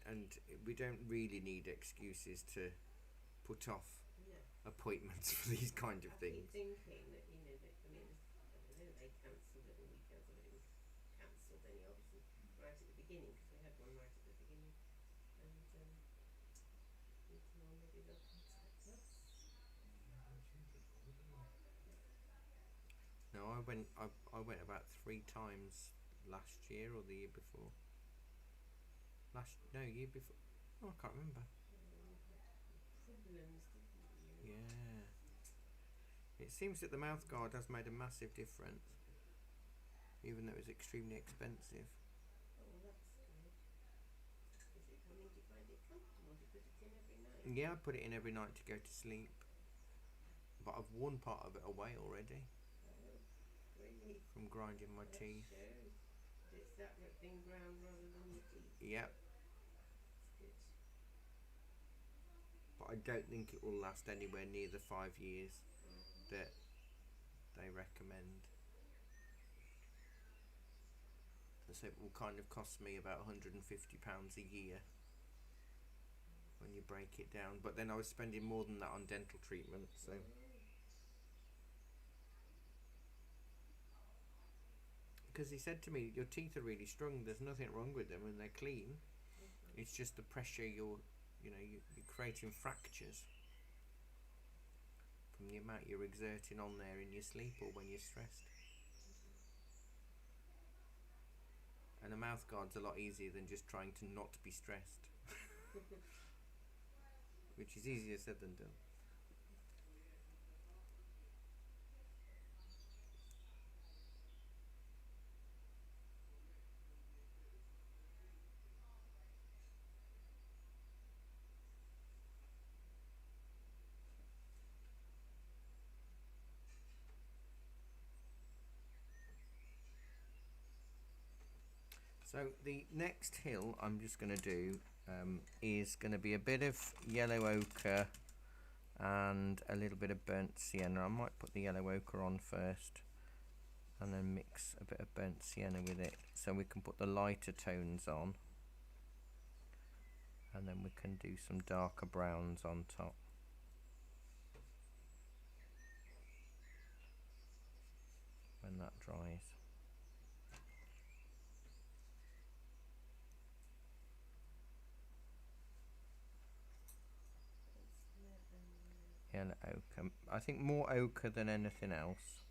and we don't really need excuses to put off No. appointments for these kind of I things. keep thinking that, you know, that, I mean, I don't know, they cancelled it or we cancelled it. It was cancelled anyhow, obviously, right at the beginning, because we had one right at the beginning. And, thinking, well, maybe they'll contact us. Yeah, they seem to bother, don't they? No, I went about 3 times last year or the year before. Year before. Oh, I can't remember. You had problems, didn't you? Yeah. It seems that the mouth guard has made a massive difference, even though it was extremely expensive. Oh, well, that's good. Is it, I mean, do you find it comfortable? Do you put it in every night? Yeah, I put it in every night to go to sleep. But I've worn part of it away already Oh, really? from grinding my That teeth. shows that it's that been ground rather than your teeth. Yep. That's good. But I don't think it will last anywhere near the 5 years Mm. that they recommend. So it will kind of cost me about £150 a year when you break it down. But then I was spending more than that on dental treatment, so. Because he said to me, your teeth are really strong, there's nothing wrong with them and they're clean. Mhm. It's just the pressure you're creating fractures from the amount you're exerting on there in your sleep or when you're stressed. And a mouth guard's a lot easier than just trying to not be stressed, which is easier said than done. So the next hill I'm just going to do is going to be a bit of yellow ochre and a little bit of burnt sienna. I might put the yellow ochre on first and then mix a bit of burnt sienna with it so we can put the lighter tones on, and then we can do some darker browns on top. When that dries. Yellow ochre. I think more ochre than anything else.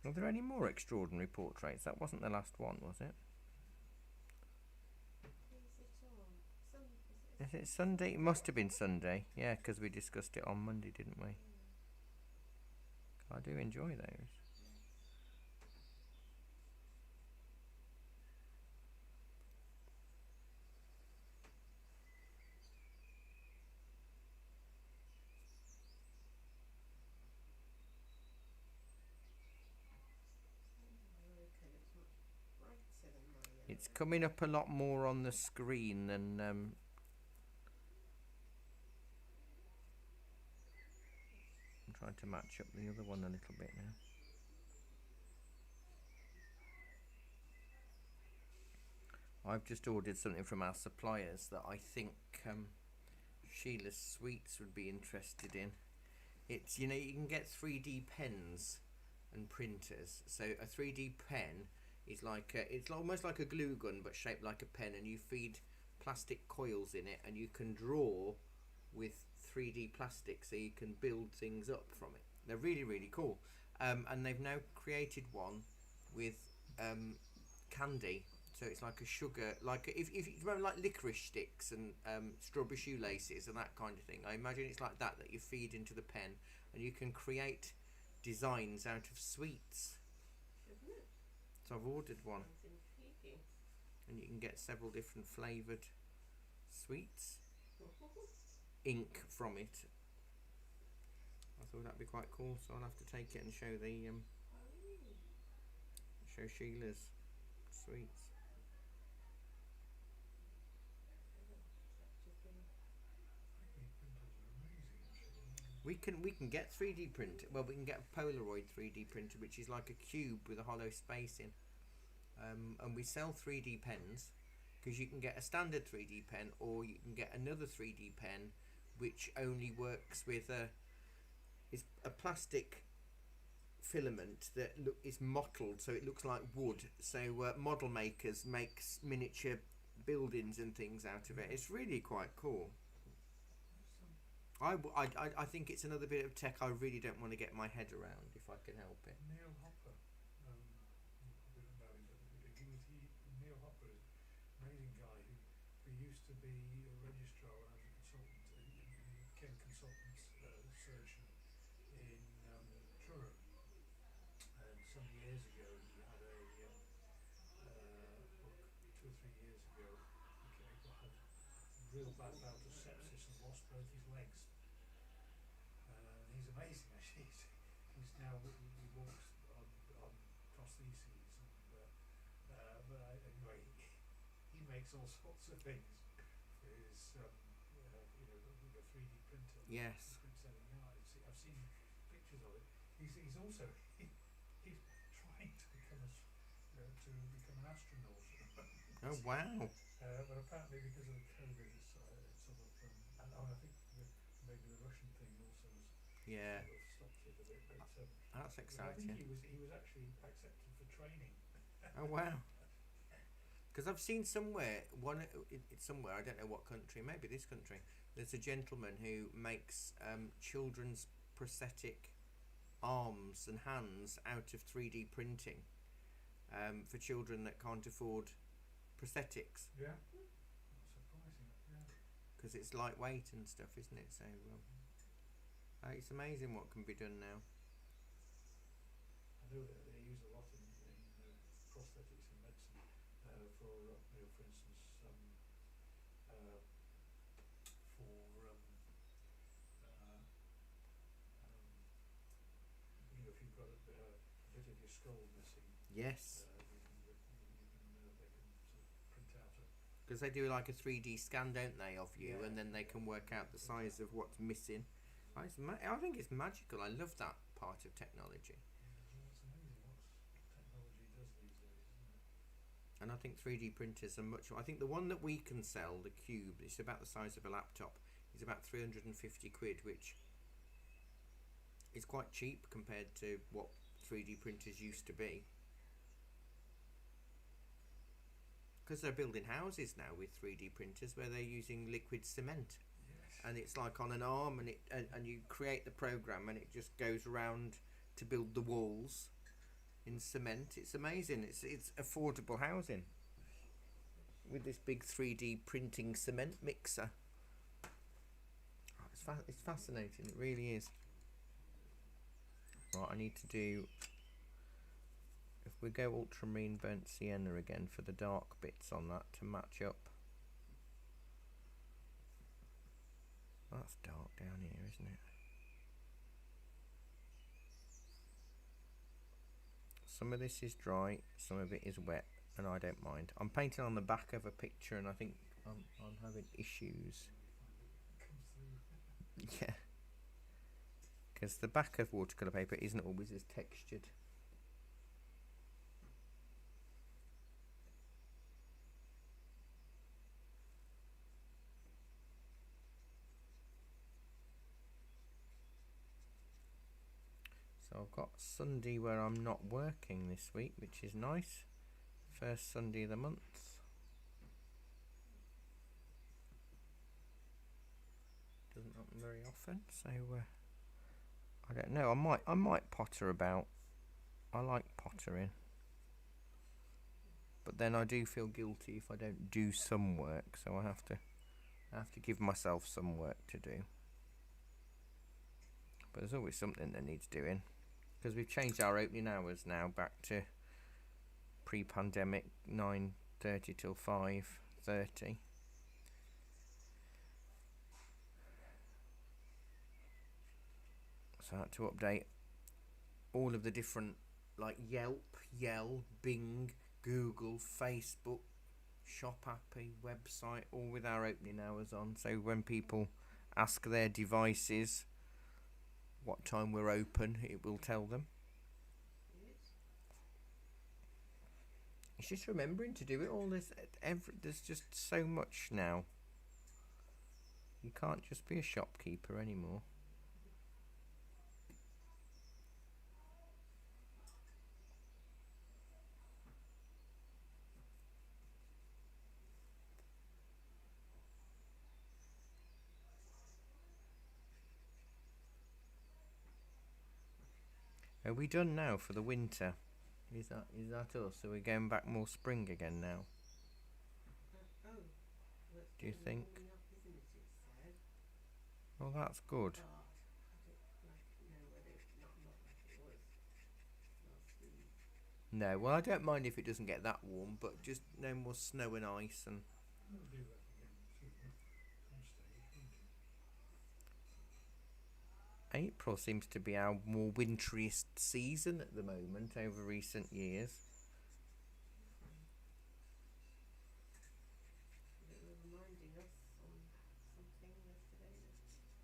Are there any more extraordinary portraits? That wasn't the last one, was it? Is it on? Is it Sunday? It must have been Sunday. Yeah, because we discussed it on Monday, didn't we? I do enjoy those. It's coming up a lot more on the screen than I'm trying to match up the other one a little bit now. I've just ordered something from our suppliers that I think Sheila's Sweets would be interested in. It's, you know, you can get 3D pens and printers. So a 3D pen is like it's almost like a glue gun but shaped like a pen, and you feed plastic coils in it and you can draw with 3D plastic, so you can build things up from it. They're really, really cool. And they've now created one with candy. So it's like a sugar, like if you remember like licorice sticks and strawberry shoelaces and that kind of thing. I imagine it's like that you feed into the pen, and you can create designs out of sweets. Shouldn't it? So I've ordered one, Sounds intriguing. and you can get several different flavoured sweets, ink from it. I thought that'd be quite cool, so I'll have to take it and show the show Sheila's sweets. We can get 3D print. Well, we can get a Polaroid 3D printer, which is like a cube with a hollow space in. And we sell 3D pens, because you can get a standard 3D pen, or you can get another 3D pen, which only works with is a plastic filament that is mottled, so it looks like wood. So model makers make miniature buildings and things out of it. It's really quite cool. I think it's another bit of tech I really don't want to get my head around if I can help it. Neil Hopper, you probably don't know him, but Neil Hopper is an amazing guy who used to be a registrar and as a consultant. He became a consultant surgeon in Truro. And some years ago, he had a 2 or 3 years ago, he had a real bad bout of sepsis and lost both his legs. He's amazing actually. He's now he walks on prostheses, and but anyway, he makes all sorts of things for his with a 3D printer. Yes. He's been selling out. I've seen pictures of it. He's also he's trying to become an astronaut. Oh wow. But apparently because of the COVID, it's sort of and I think maybe the Russian thing also has Yeah. sort of stopped it a bit. But That's I exciting. think he was actually accepted for training. Oh wow. Because I've seen somewhere it's somewhere, I don't know what country, maybe this country. There's a gentleman who makes children's prosthetic arms and hands out of 3D printing for children that can't afford prosthetics, Yeah. Not surprising. Yeah. because it's lightweight and stuff, isn't it? So it's amazing what can be done now. I know that they use a lot in prosthetics in medicine for instance if you've got a bit of your skull missing. Yes. They can sort of print out Because they do like a 3D scan, don't they, of you, Yeah. and then they can work out the size of what's missing. I think it's magical. I love that part of technology. It's amazing what technology does these days, isn't it? And I think 3D printers are much. I think the one that we can sell, the Cube, it's about the size of a laptop. Is about 350 quid, which is quite cheap compared to what 3D printers used to be. Because they're building houses now with 3D printers where they're using liquid cement, Yes. and it's like on an arm, and you create the program, and it just goes around to build the walls in cement. It's amazing. It's affordable housing with this big 3D printing cement mixer. It's fascinating. It really is. Right, I need to do. If we go ultramarine burnt sienna again for the dark bits on that to match up. That's dark down here, isn't it? Some of this is dry, some of it is wet, and I don't mind. I'm painting on the back of a picture, and I think I'm having issues. Yeah. Because the back of watercolour paper isn't always as textured. So I've got Sunday where I'm not working this week, which is nice. First Sunday of the month. Doesn't happen very often, so I don't know. I might potter about. I like pottering, but then I do feel guilty if I don't do some work. So I have to give myself some work to do. But there's always something that needs doing, because we've changed our opening hours now back to pre-pandemic 9:30 till 5:30. So I had to update all of the different, like Yelp, Yell, Bing, Google, Facebook, Shop Appy, website, all with our opening hours on. So when people ask their devices what time we're open, it will tell them. It's just remembering to do it all. There's just so much now. You can't just be a shopkeeper anymore. Are we done now for the winter? Is that us? Are we going back more spring again now? Well, Do you think? warming up, isn't it, it's said. Well, that's good. But I don't know whether it's not like it was last week. No, well, I don't mind if it doesn't get that warm, but just no more snow and ice and. It'll do that again soon, some stage, won't it? April seems to be our more winteriest season at the moment over recent years. They were reminding us on something yesterday that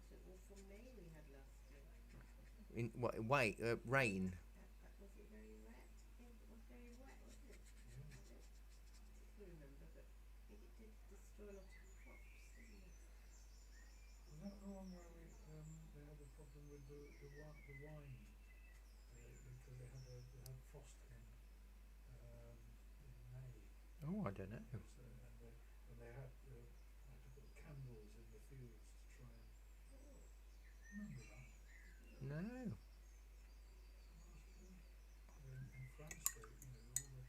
what an awful May we had last year. In what? Wait, rain. Was it very wet? I think it was very wet, wasn't it? Yeah. I don't particularly remember, but I think it did destroy a lot of crops, didn't it? Was that the one where they had a problem with the wine because they had frost in May. Oh, I don't know. So, and they had to put candles in the fields to try and remember that. No. In France, all the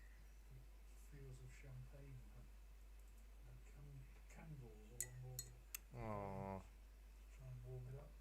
fields of Champagne had candles along all Oh. to try and warm it up.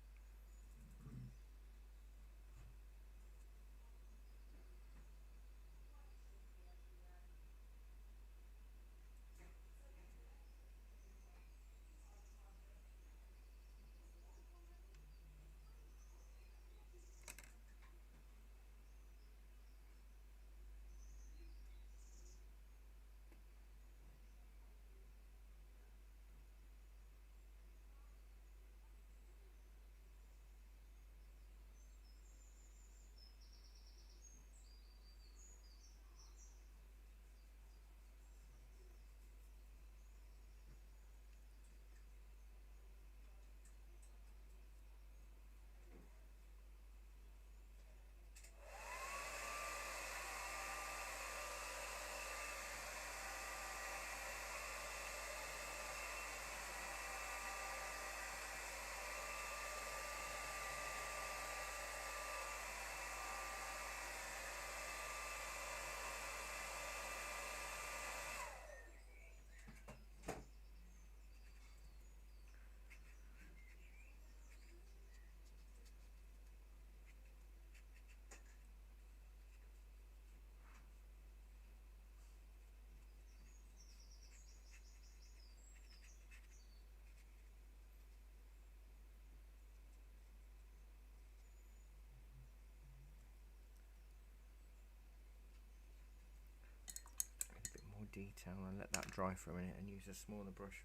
A bit more detail and let that dry for a minute and use a smaller brush.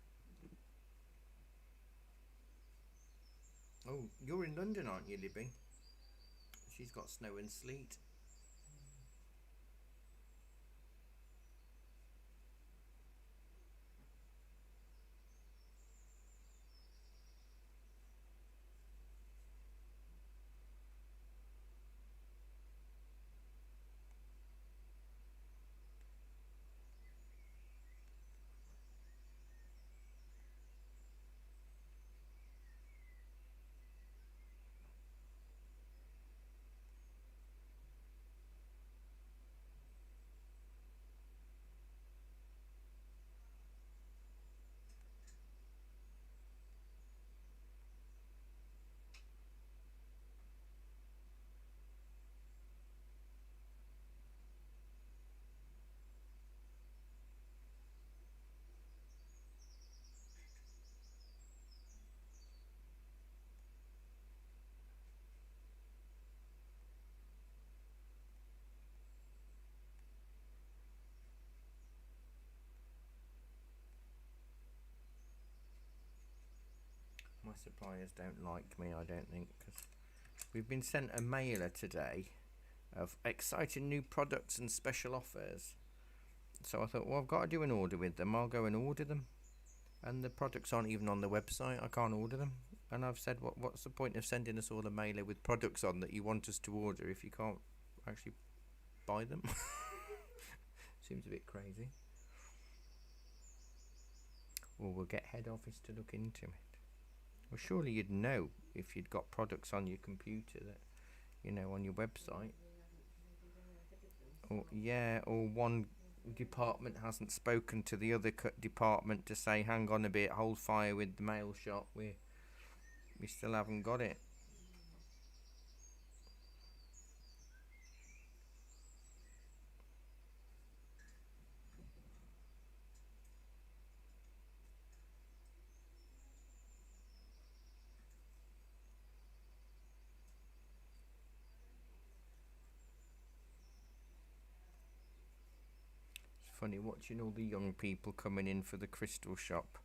Oh, you're in London, aren't you, Libby? She's got snow and sleet. suppliers don't like me, I don't think, because we've been sent a mailer today of exciting new products and special offers. So I thought, well, I've got to do an order with them. I'll go and order them. And the products aren't even on the website. I can't order them. And I've said, what's the point of sending us all a mailer with products on that you want us to order if you can't actually buy them? Seems a bit crazy. Well, we'll get head office to look into it. Well, surely you'd know if you'd got products on your computer that, you know, on your website. Or or one department hasn't spoken to the other department to say, hang on a bit, hold fire with the mail shop. We still haven't got it. Funny watching all the young people coming in for the crystal shop.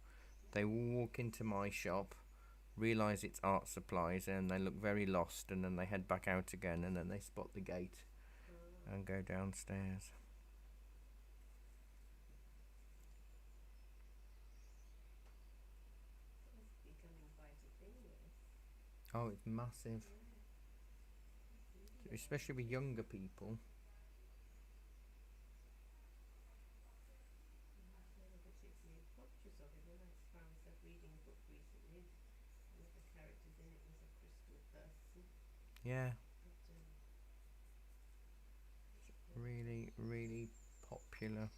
They will walk into my shop, realise it's art supplies, and they look very lost, and then they head back out again, and then they spot the gate and go downstairs. It's becoming quite a thing, this. Oh, it's massive, especially with younger people. Never particularly conscious of it. When I found myself reading a book recently, one of the characters in it was a crystal person. Yeah, But, really, really popular.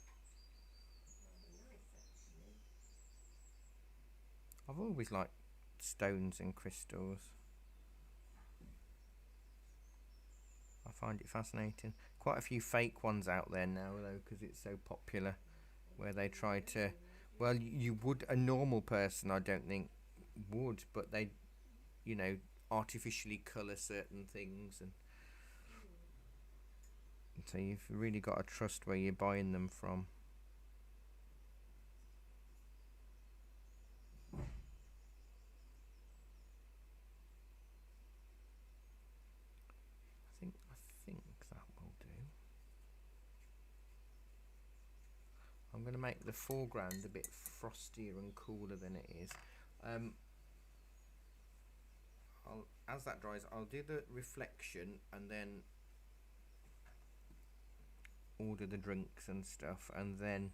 rather nice, actually. I've always liked stones and crystals. I find it fascinating. Quite a few fake ones out there now, though, because it's so popular, where they try to... Well, you would... A normal person, I don't think, would, but they, you know, artificially colour certain things, and so you've really got to trust where you're buying them from. I think that will do. I'm going to make the foreground a bit frostier and cooler than it is. As that dries, I'll do the reflection and then order the drinks and stuff, and then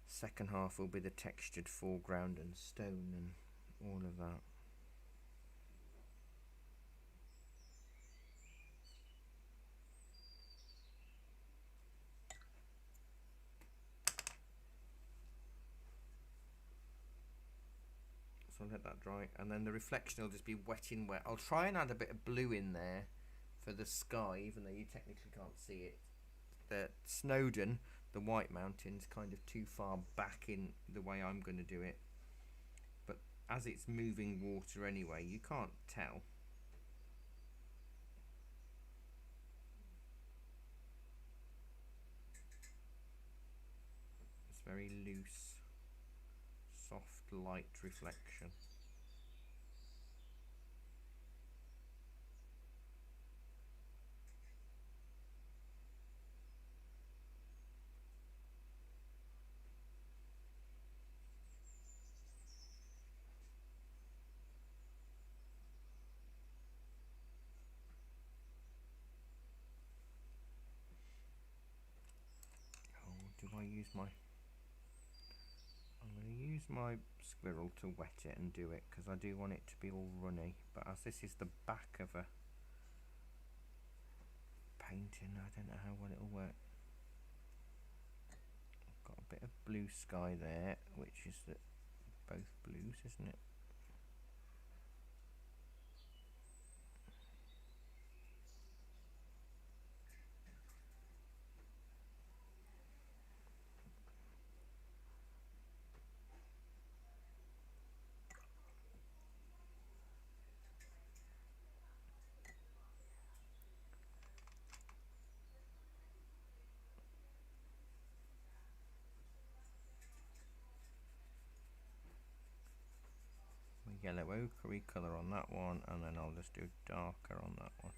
second half will be the textured foreground and stone and all of that. So I'll let that dry, and then the reflection will just be wet in wet. I'll try and add a bit of blue in there for the sky, even though you technically can't see it. The Snowdon, the White Mountains, kind of too far back in the way I'm going to do it. But as it's moving water anyway, you can't tell. It's very loose, soft, light reflection. Do I use my... I'm going to use my squirrel to wet it and do it, because I do want it to be all runny. But as this is the back of a painting, I don't know how well it'll work. I've got a bit of blue sky there, which is both blues, isn't it? yellow ochre colour on that one, and then I'll just do darker on that one.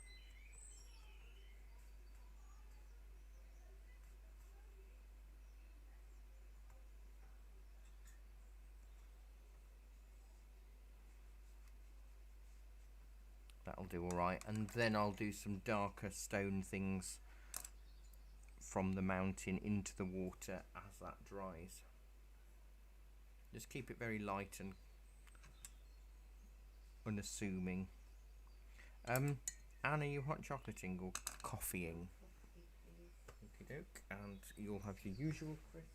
That'll do alright, and then I'll do some darker stone things from the mountain into the water as that dries. Just keep it very light and unassuming. Anne, are you hot chocolating or coffeeing? Coffee, please. Okie doke, and you'll have your usual, Chris.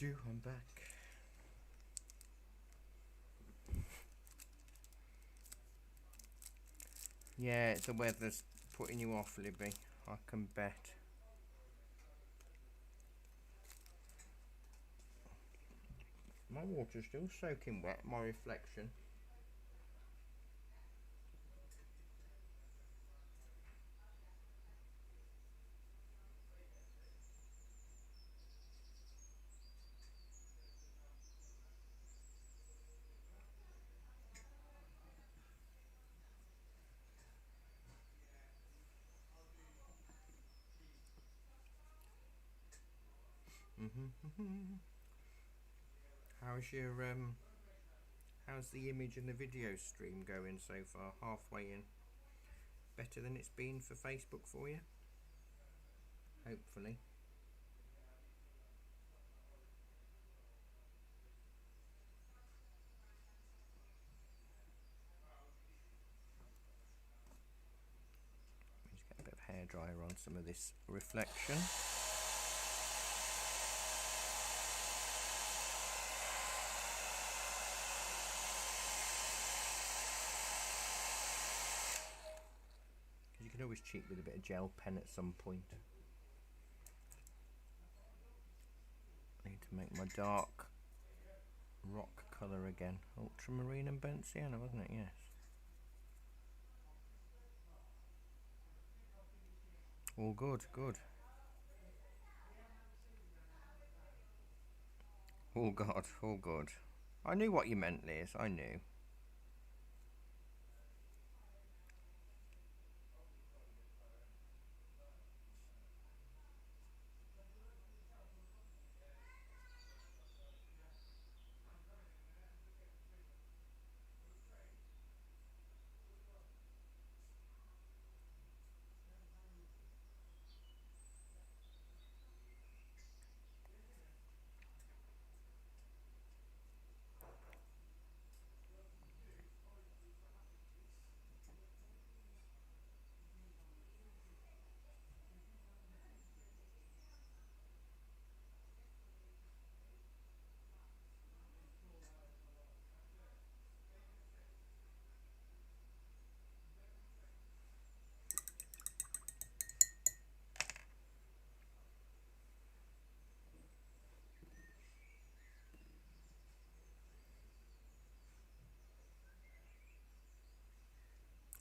I'm back. Yeah, the weather's putting you off, Libby. I can bet. My water's still soaking wet, my reflection. How's your how's the image and the video stream going so far? Halfway in. Better than it's been for Facebook for you? Hopefully. Just get a bit of hairdryer on some of this reflection. You can always cheat with a bit of gel pen at some point. I need to make my dark rock colour again. Ultramarine and burnt sienna, wasn't it? Yes. All good, good. All good, all good. I knew what you meant, Liz, I knew.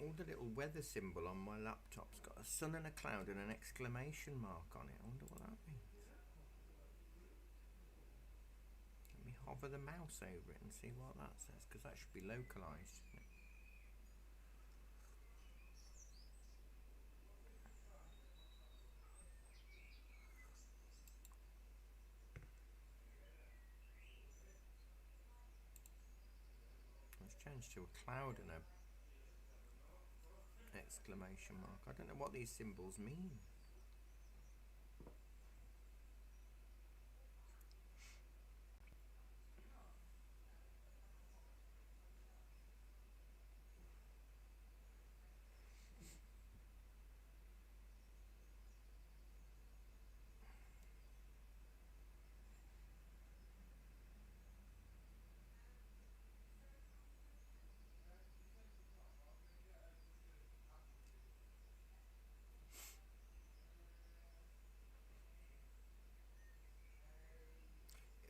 All the little weather symbol on my laptop's got a sun and a cloud and an exclamation mark on it. I wonder what that means. Let me hover the mouse over it and see what that says, because that should be localised, shouldn't it? It's changed to a cloud and a exclamation mark. I don't know what these symbols mean.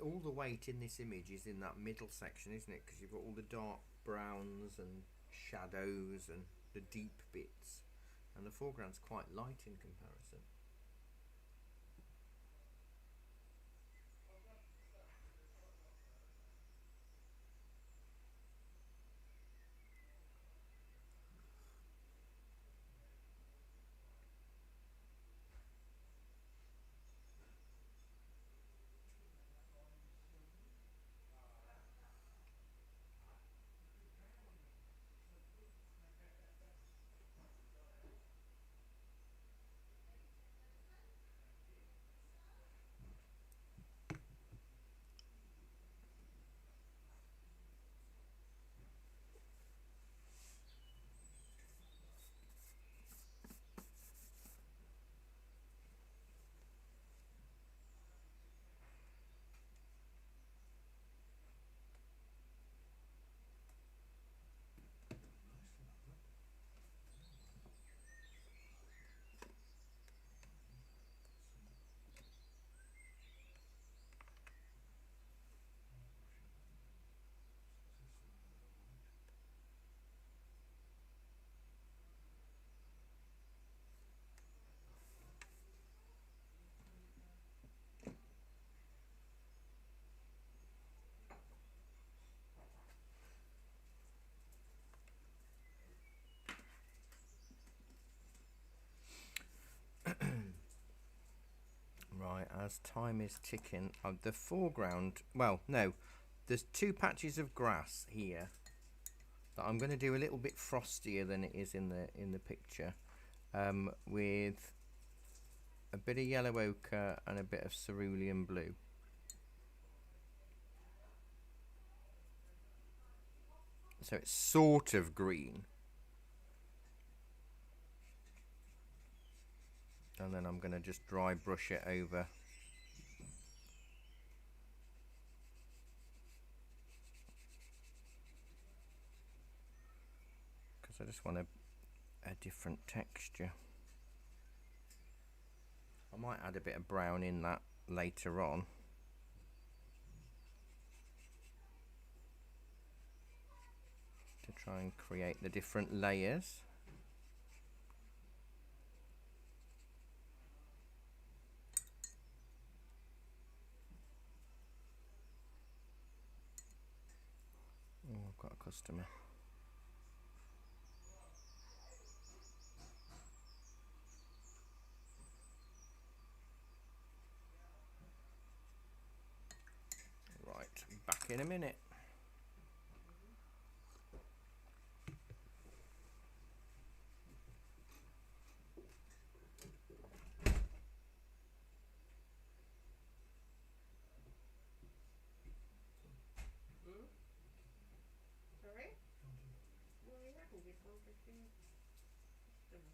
All the weight in this image is in that middle section, isn't it? Because you've got all the dark browns and shadows and the deep bits, and the foreground's quite light in comparison. as time is ticking, the foreground, well, no, there's two patches of grass here that I'm going to do a little bit frostier than it is in the picture, with a bit of yellow ochre and a bit of cerulean blue. So it's sort of green. And then I'm going to just dry brush it over. Because I just want a different texture. I might add a bit of brown in that later on. To try and create the different layers. Oh, I've got a customer. Right, back in a minute. Sorry? No, you haven't. You've gone to see customer.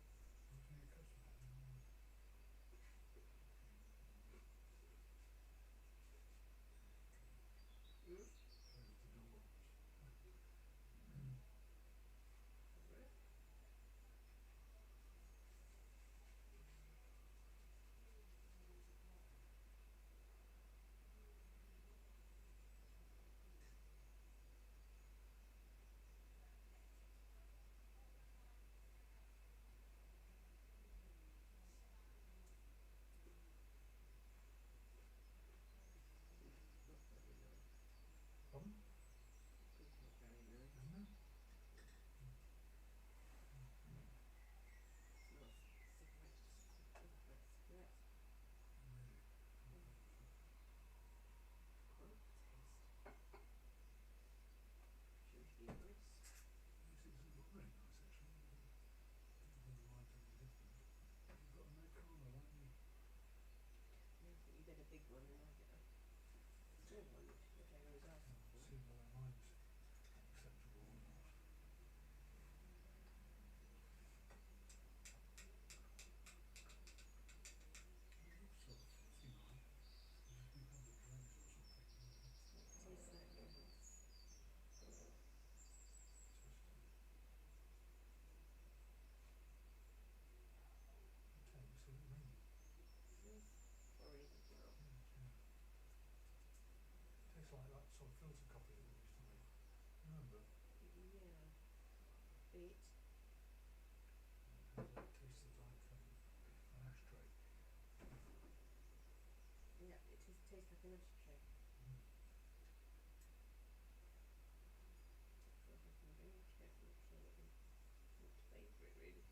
Get a big one and I'll get a small one, whichever is asked for. See whether mine's acceptable or not. Sort of fluffy like. You've had the glaze or something, you know. Tastes like grass. Tastes a bit ringy. Sorry as well. Tastes like that sort of filter coffee that we used to make. Remember? Yeah. Bit. It tasted like an ashtray. Yeah, it tastes like an ashtray. So I have to be very careful not to let them not flavour it really.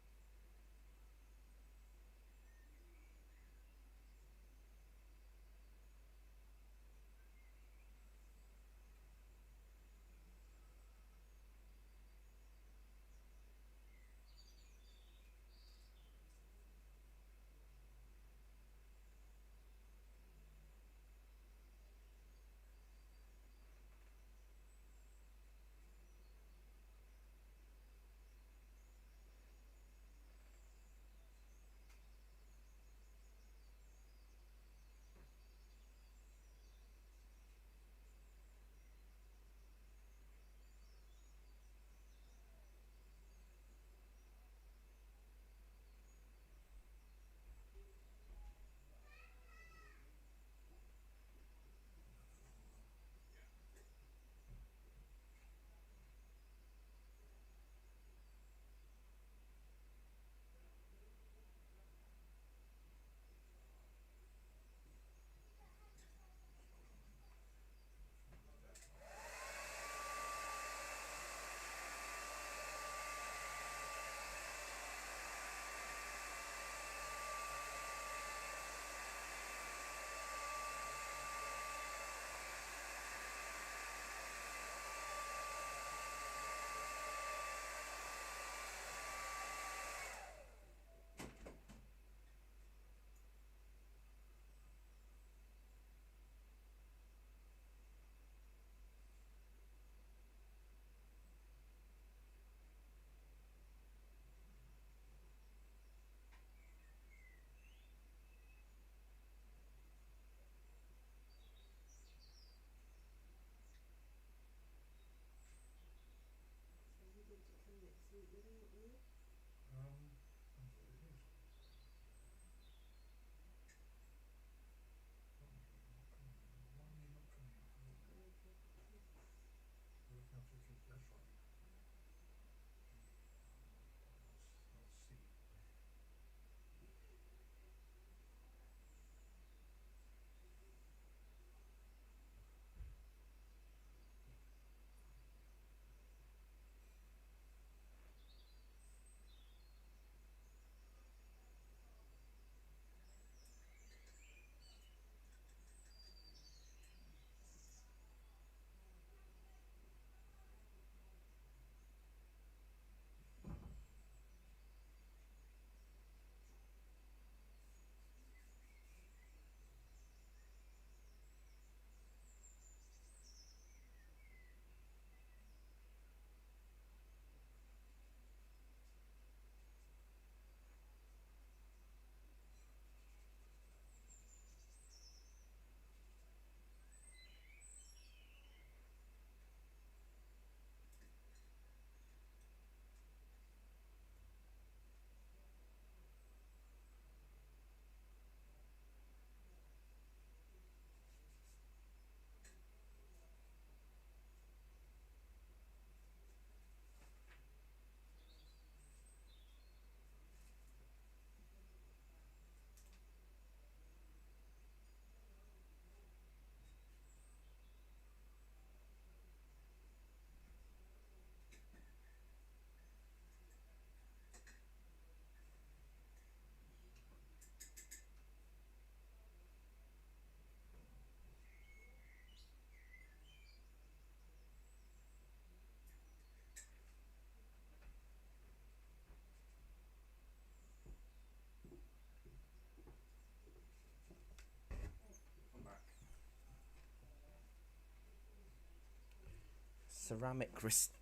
ceramic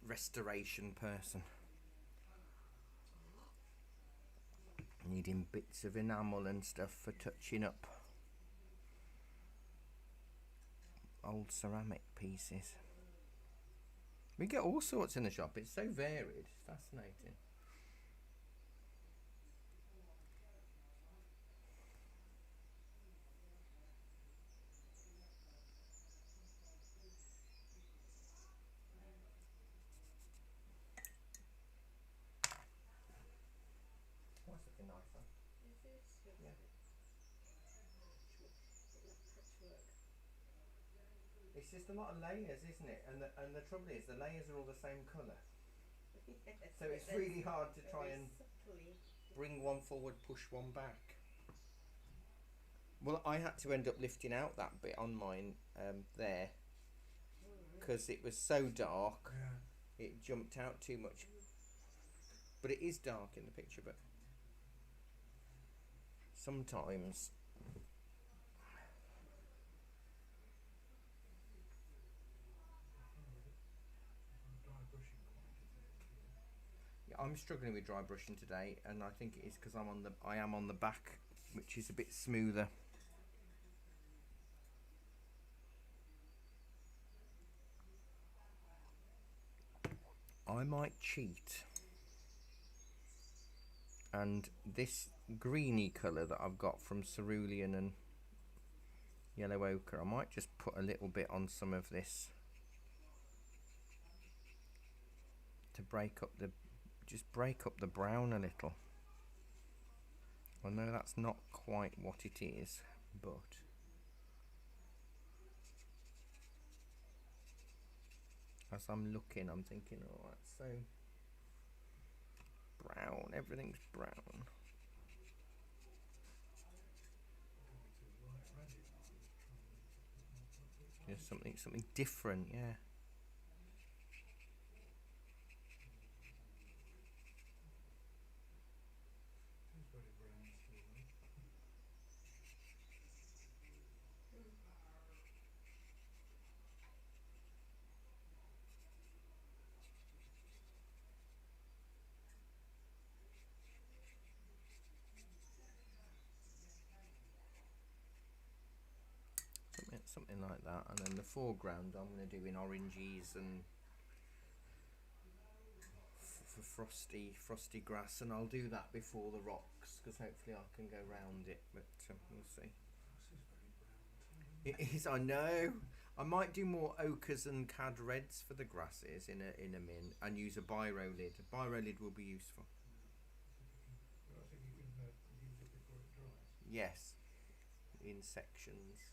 restoration person. Needing bits of enamel and stuff for touching up old ceramic pieces. We get all sorts in the shop. It's so varied. It's fascinating. That's looking nicer. Is it? Yeah. Patchwork. It's just a lot of layers, isn't it? And the trouble is, the layers are all the same colour. Yes, So it's but really hard to try very and subtly bring one forward, push one back. Well, I had to end up lifting out that bit on mine there because it was so dark. Yeah. It jumped out too much. But it is dark in the picture, but sometimes Dry brushing quite a bit. yeah, I'm struggling with dry brushing today, and I think it is because I am on the back, which is a bit smoother. I might cheat, and this greeny colour that I've got from cerulean and yellow ochre, I might just put a little bit on some of this to break up the brown a little. I know that's not quite what it is, but as I'm looking, I'm thinking, oh, that's so brown. Everything's brown. Just something different, yeah. It's very brown still though. Something like that, and then the foreground I'm going to do in oranges and for frosty grass, and I'll do that before the rocks because hopefully I can go round it, but we'll see. This is very brown too. It is, I know. I might do more ochres and cad reds for the grasses in a min, and use a biro lid. A biro lid will be useful. I think you can use it before it dries. Yes, in sections.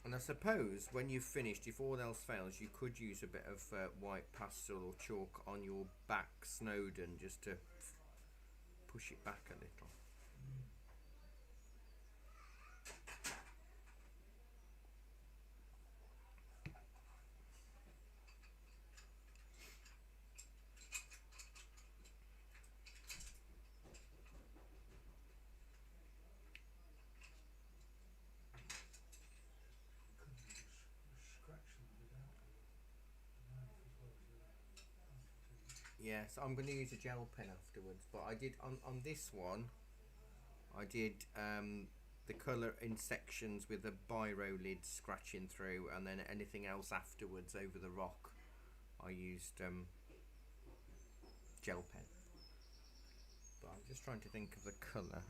And I suppose when you've finished, if all else fails, you could use a bit of white pastel or chalk on your back Snowdon just to push it back a little. Yes, I'm going to use a gel pen afterwards, but I did on this one I did the colour in sections with a biro lid scratching through, and then anything else afterwards over the rock I used gel pen. But I'm just trying to think of the colour.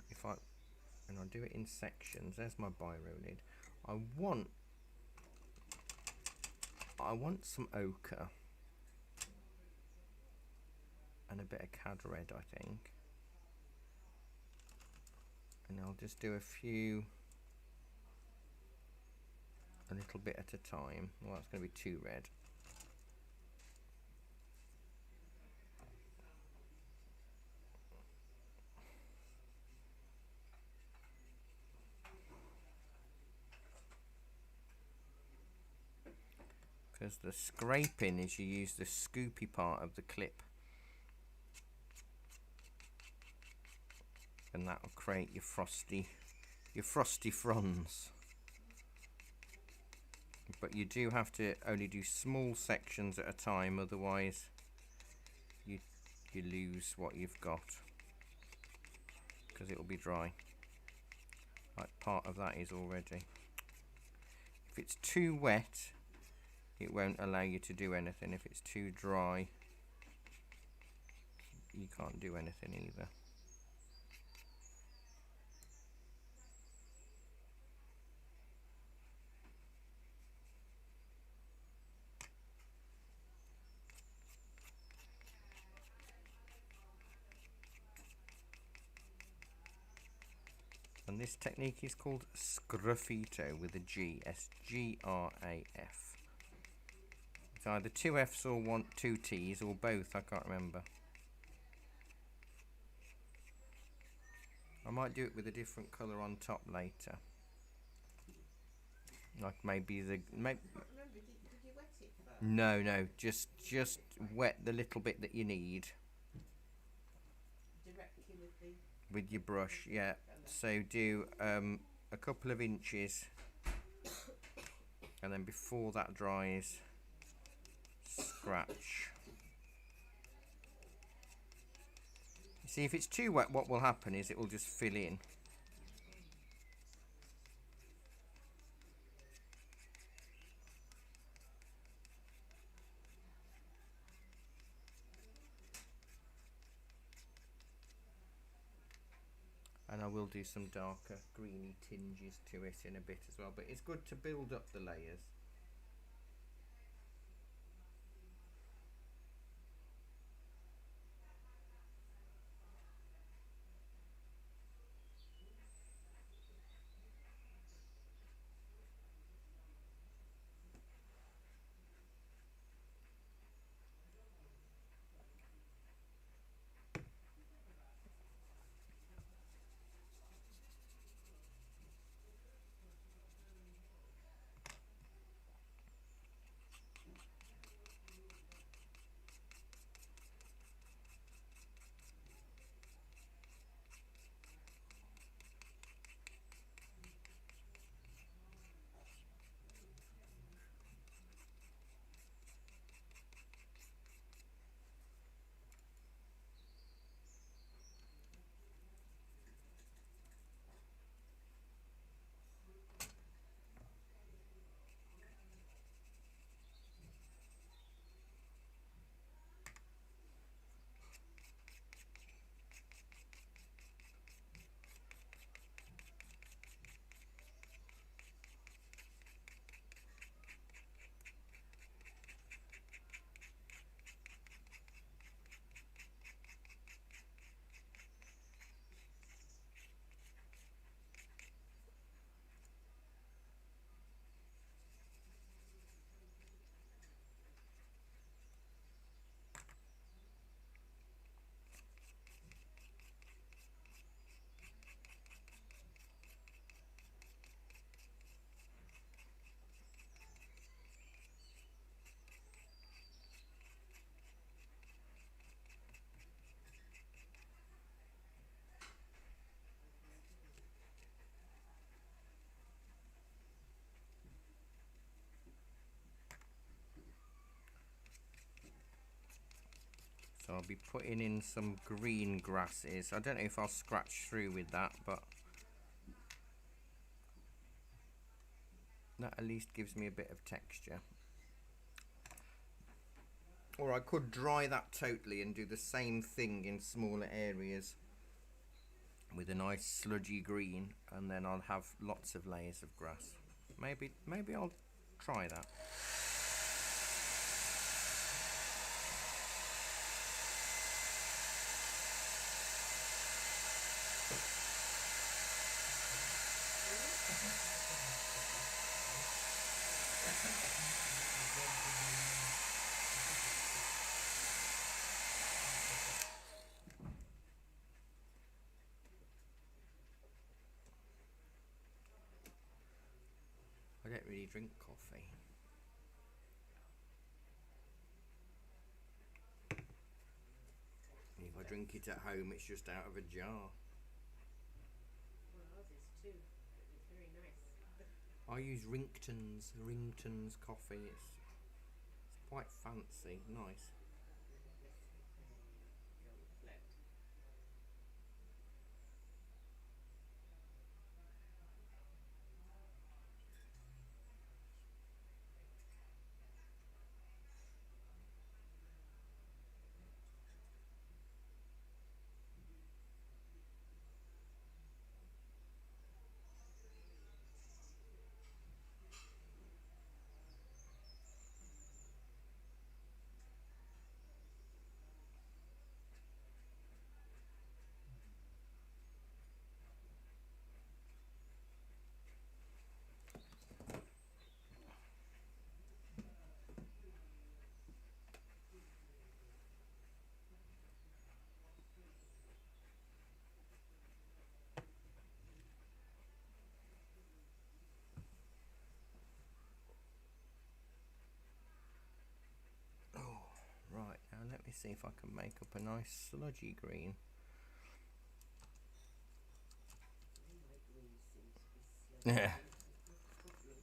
And I'll do it in sections. There's my biro lid. I want some ochre and a bit of cad red, I think. I'll just do a few, a little bit at a time. Well, that's going to be too red. Because the scraping is you use the scoopy part of the clip, and that will create your frosty fronds. But you do have to only do small sections at a time, otherwise you lose what you've got, because it will be dry. Like part of that is already. If it's too wet, it won't allow you to do anything. If it's too dry, you can't do anything either. And this technique is called sgraffito with a G, S-G-R-A-F. It's either 2 F's or 2 T's or both, I can't remember. I might do it with a different colour on top later. Like maybe the... I can't remember, did you wet it first? No, just wet the little bit that you need. Directly With your brush, yeah. So do a couple of inches, and then before that dries, scratch. See, if it's too wet, what will happen is it will just fill in. And I will do some darker greeny tinges to it in a bit as well, but it's good to build up the layers. So I'll be putting in some green grasses. I don't know if I'll scratch through with that, but that at least gives me a bit of texture. Or I could dry that totally and do the same thing in smaller areas with a nice sludgy green, and then I'll have lots of layers of grass. Maybe I'll try that. I don't really drink coffee. If I drink it at home, it's just out of a jar. Well, ours is too. It's very nice. I use Rington's coffee. It's quite fancy, nice. Gauntlet. Right, now let me see if I can make up a nice sludgy green. My greens seem to be slow. Yeah. Problem.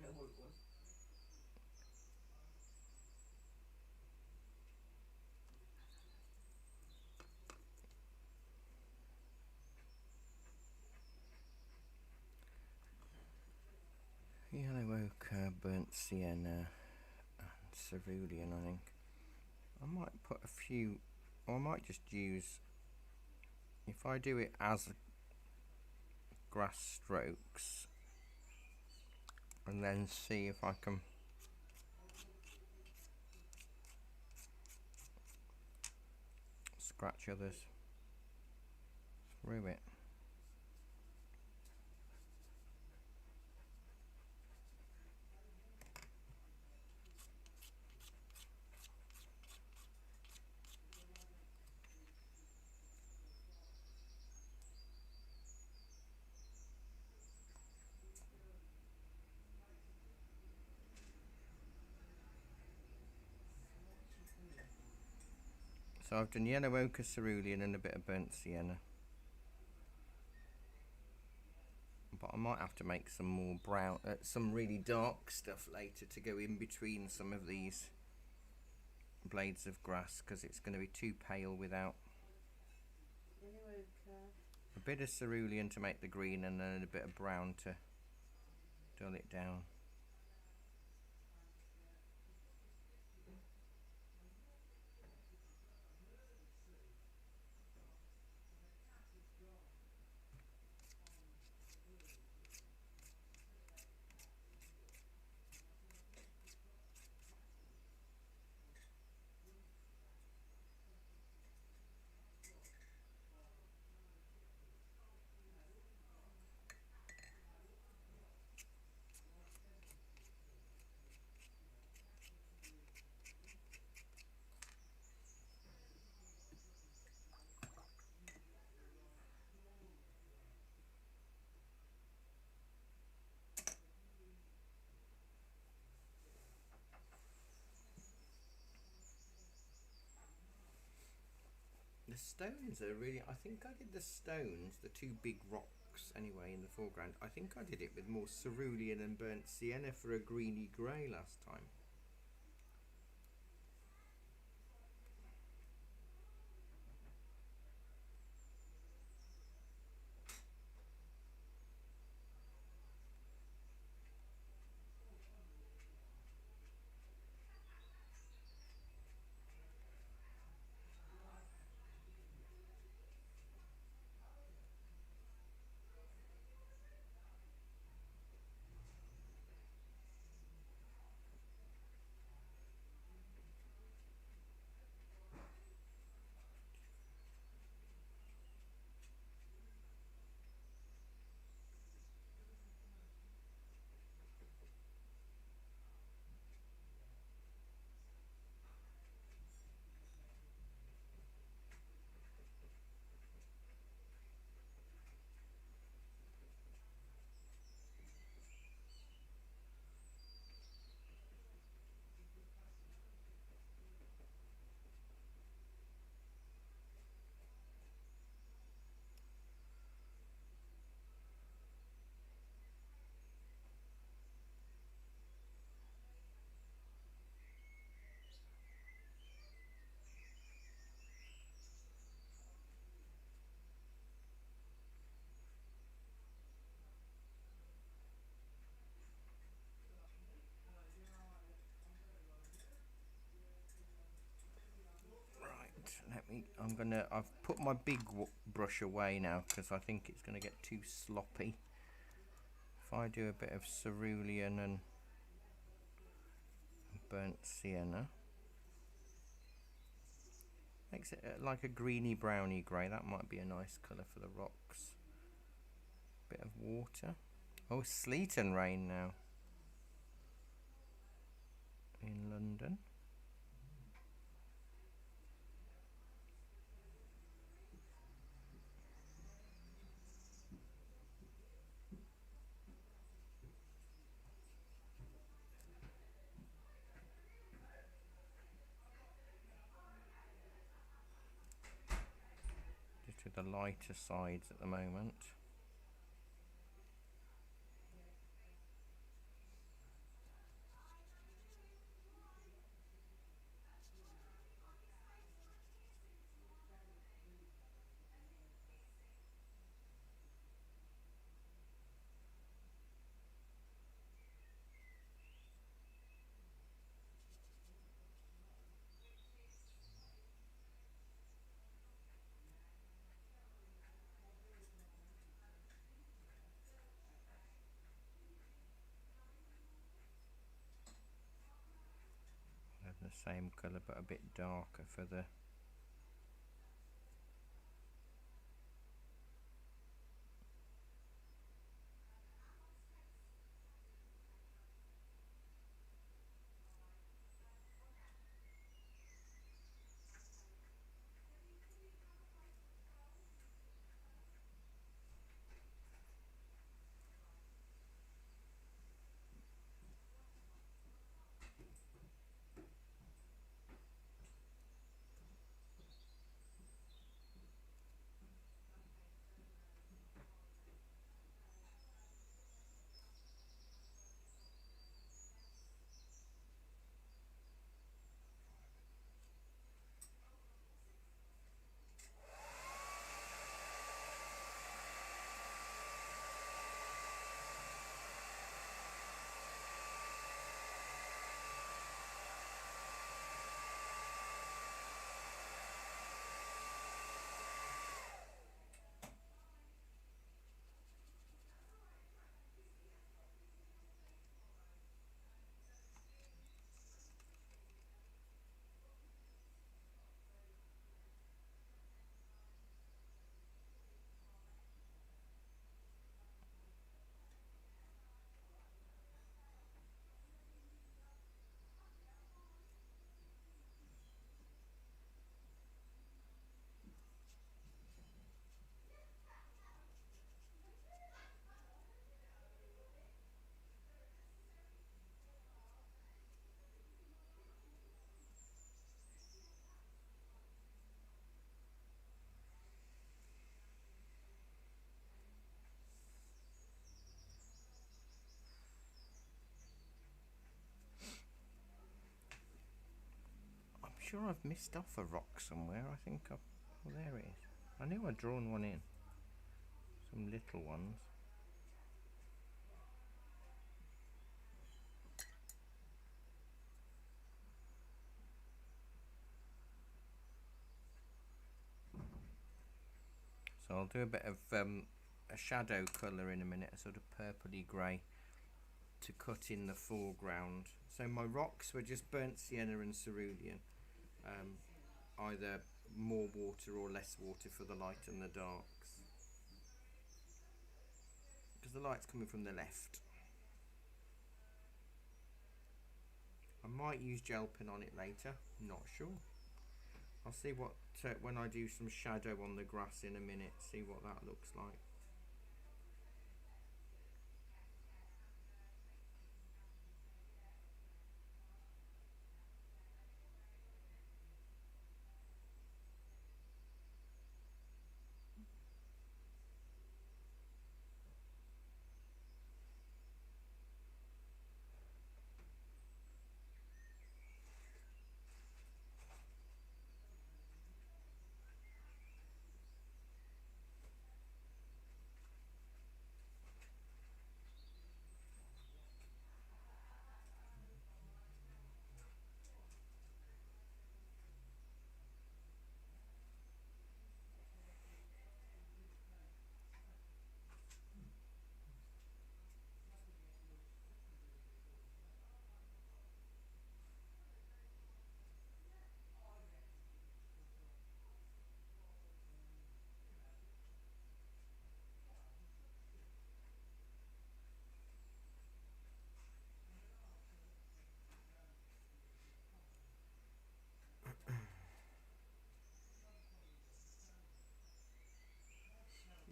I want one. Yellow ochre, burnt sienna, and cerulean, I think. I might put a few, or I might just use, if I do it as grass strokes, and then see if I can scratch others through it. So I've done yellow ochre, cerulean, and a bit of burnt sienna. But I might have to make some more brown, some really dark stuff later to go in between some of these blades of grass, because it's going to be too pale without Yellow ochre. a bit of cerulean to make the green, and then a bit of brown to dull it down. The stones are really, I think I did the stones, the two big rocks anyway in the foreground. I think I did it with more cerulean and burnt sienna for a greeny grey last time. I've put my big brush away now because I think it's going to get too sloppy. If I do a bit of cerulean and burnt sienna, makes it like a greeny browny grey. That might be a nice colour for the rocks. Bit of water. Oh, sleet and rain now in London. Just to the lighter sides at the moment. The same colour but a bit darker for the sure I've missed off a rock somewhere. I think I've... Oh, there it is. I knew I'd drawn one in. Some little ones. So I'll do a bit of a shadow colour in a minute, a sort of purpley grey, to cut in the foreground. So my rocks were just burnt sienna and cerulean. Either more water or less water for the light and the darks, because the light's coming from the left. I might use gel pen on it later, not sure. I'll see what when I do some shadow on the grass in a minute, see what that looks like.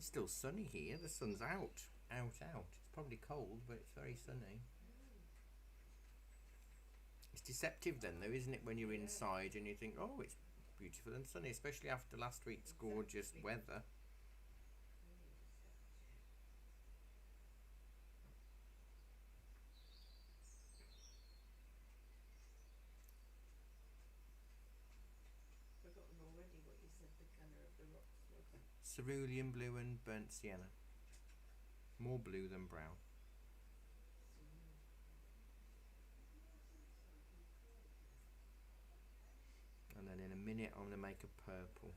It's still sunny here. The sun's out. It's probably cold, but it's very sunny. It's deceptive then, though, isn't it, when you're inside and you think, oh, it's beautiful and sunny, especially after last week's gorgeous weather. Forgotten already what you said the colour of the rocks was. Cerulean blue and burnt sienna. More blue than brown. And then in a minute I'm going to make a purple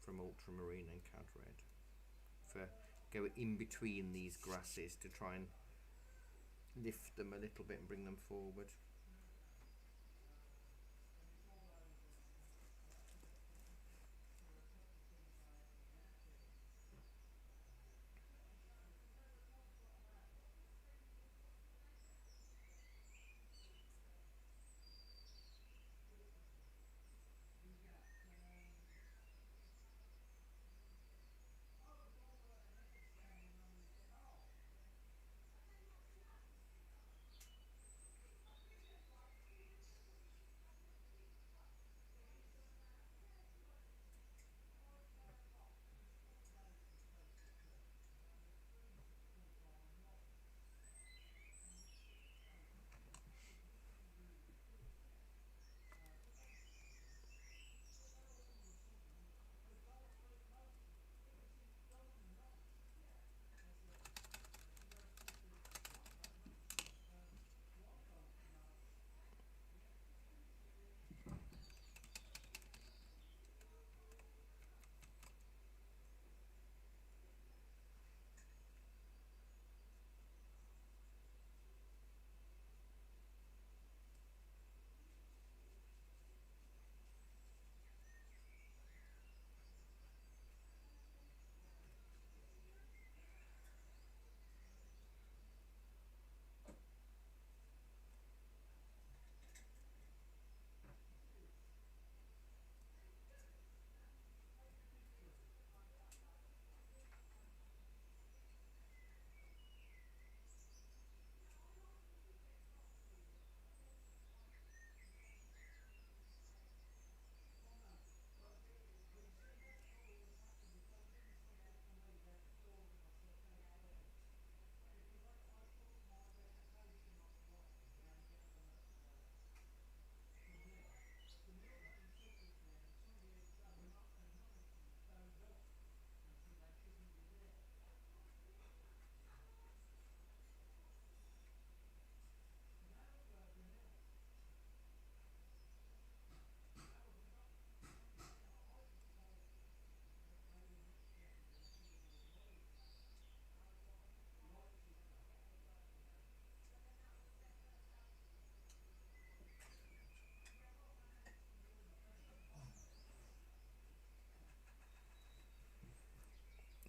from ultramarine and cad red. For go in between these grasses to try and lift them a little bit and bring them forward.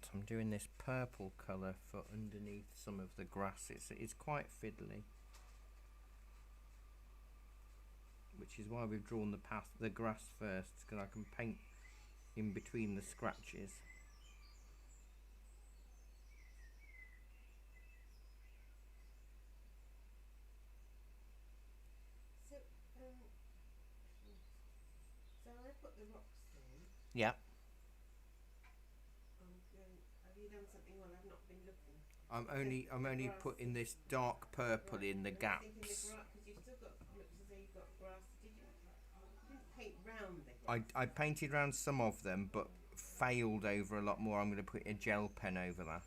So I'm doing this purple colour for underneath some of the grasses. It's quite fiddly, which is why we've drawn the grass first, because I can paint in between the scratches. So, so I put the rocks in. Yeah. Have you done something while I've not been looking? I'm only putting this dark purple in the gaps. Because you've still got, looks as though you've got grass. You didn't paint round the grass. I painted around some of them, but failed over a lot more. I'm going to put a gel pen over that.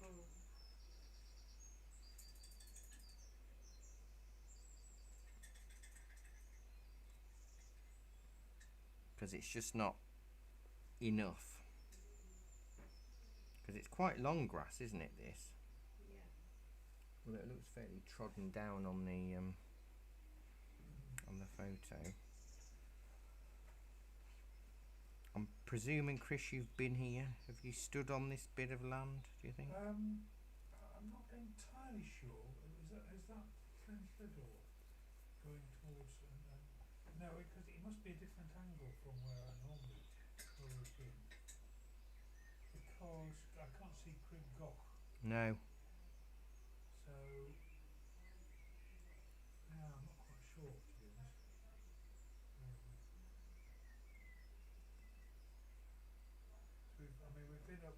Because it's just not enough. Because it's quite long grass, isn't it, this? Yeah. Well, it looks fairly trodden down on the photo. I'm presuming, Chris, you've been here. Have you stood on this bit of land, do you think? I'm not entirely sure. Is that Flint Little going towards... no, because it must be a different angle from where I normally would have been. Because Oh, I can't see Crib Goch. No. So, yeah, I'm not quite sure, to be honest. So we've been up.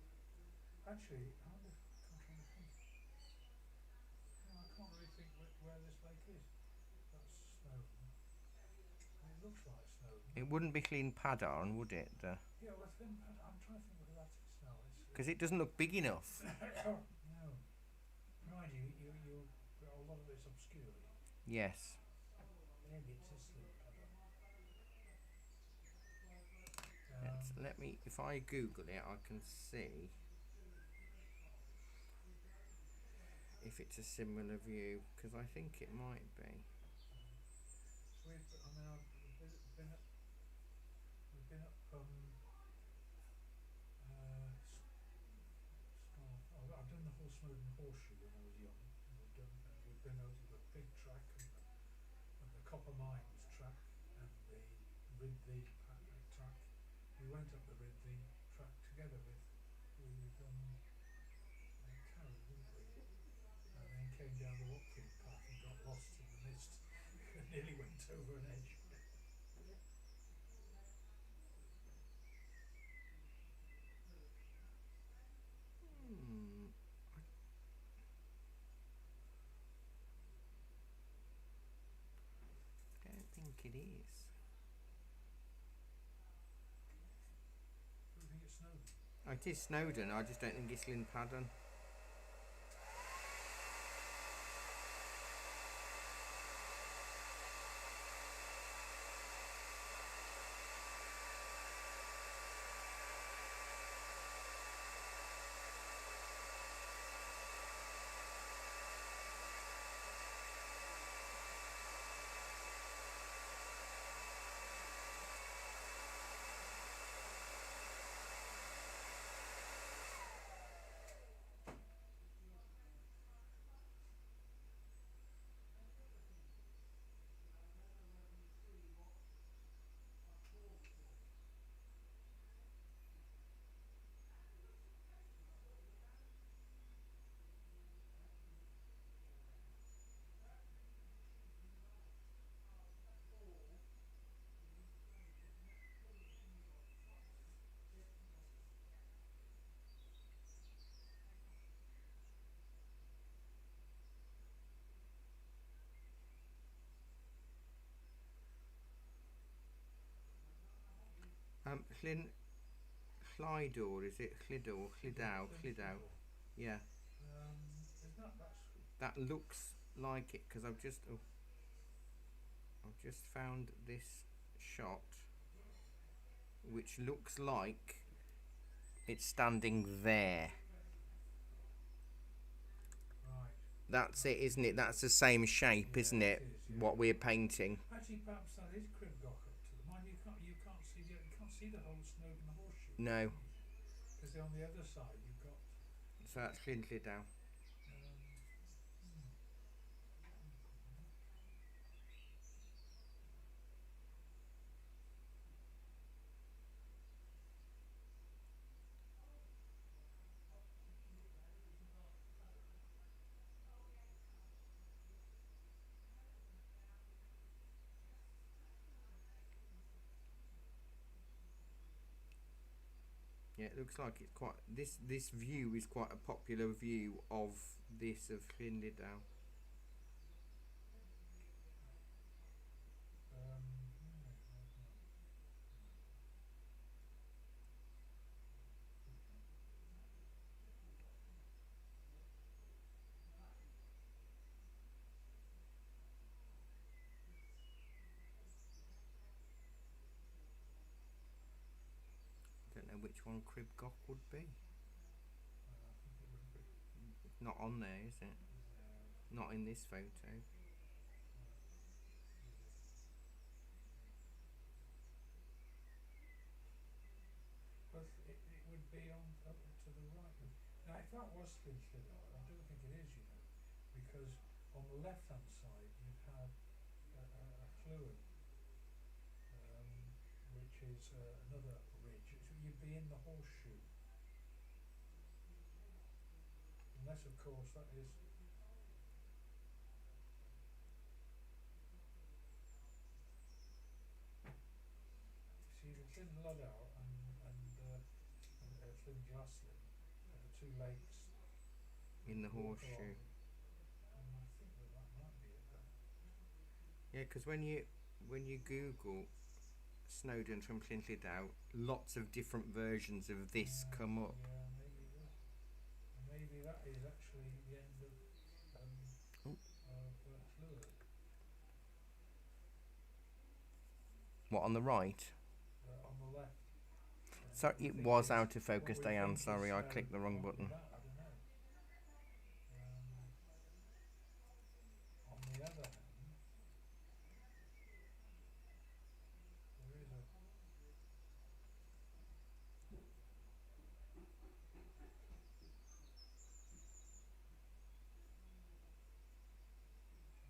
Actually, I wonder if I'm trying to think. No, I can't really think where this lake is. That's Snowdon. I mean, it looks like Snowdon. It wouldn't be Llyn Padarn, would it? Yeah, well, I'm trying to think where that is now. Because it doesn't look big enough. No. Right, you. A lot of it's obscured. Yes. Maybe it's this Llyn Padarn. Let me. If I Google it, I can see if it's a similar view. Because I think it might be. So we've been up. We've been up. I've done the whole Snowdon horseshoe when I was young. We've been over the pig track and the copper mines track and the Ridley track. We went up the Ridley track together with Carrie, didn't we? And then came down the Watford path and got lost in the mist and nearly went over an edge. I don't think it is. Do you think it's Snowdon? Oh, it is Snowdon. I just don't think it's Llyn Padarn. Llydor, is it? Llydor, Llydaw. Yeah. That looks like it because I've just found this shot, which looks like it's standing there. Right. That's it, isn't it? That's the same shape, Yeah, isn't it? it is, yeah. What we're painting. Actually, perhaps that is Crib Goch up to the mind. You can't see the whole Snowdon horseshoe. No. Because on the other side you've got. So that's Llydaw. Yeah, it looks like it's quite. This view is quite a popular view of this of Llydaw. I don't know which one Crib Goch would be. I think it would be. It's not on there, is it? No. Not in this photo. But it would be on up to the right. Now, if that was Llydaw, I don't think it is, because on the left-hand side you'd have a fluid, which is another ridge. So you'd be in the horseshoe. unless of course that is. You see the thin Luddow and thin Jocelyn are the two lakes In the that walk horseshoe. along, and I think that might be it then. Yeah, because when you Google Snowdon from Llynllidau, lots of different versions of this come up. Yeah, maybe it is. And maybe that is actually the end of Oh. Llywelyn. What, on the right? On the left. So What we it think was is- out of what focus, we Diane. think is Sorry, I Snow clicked the wrong might be button. that, I don't know. On the other hand, there is a.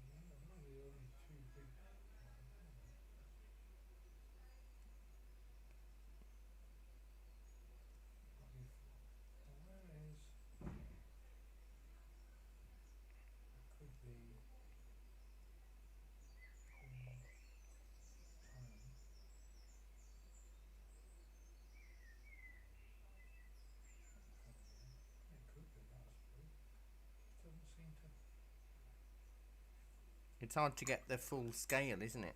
Those are the only two big. Where is? It could be. It could be that, I suppose. Doesn't seem to. It's hard to get the full scale, isn't it?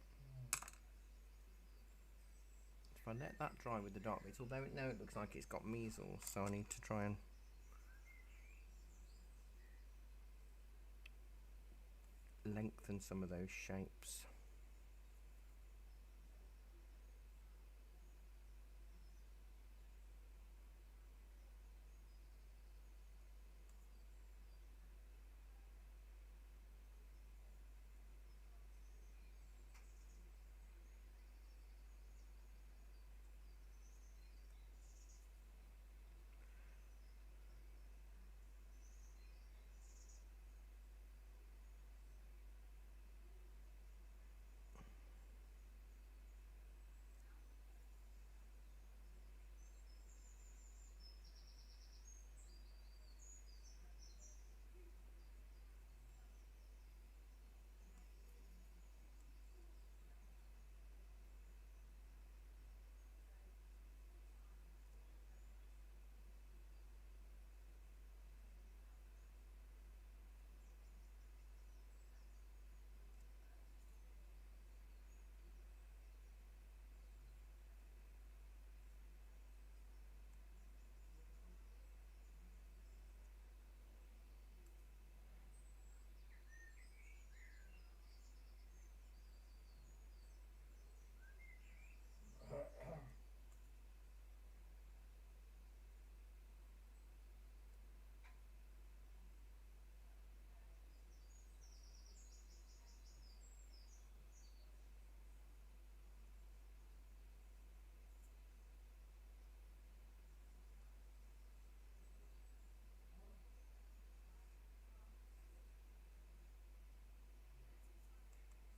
If I let that dry with the dark bits, although now it looks like it's got measles, so I need to try and lengthen some of those shapes.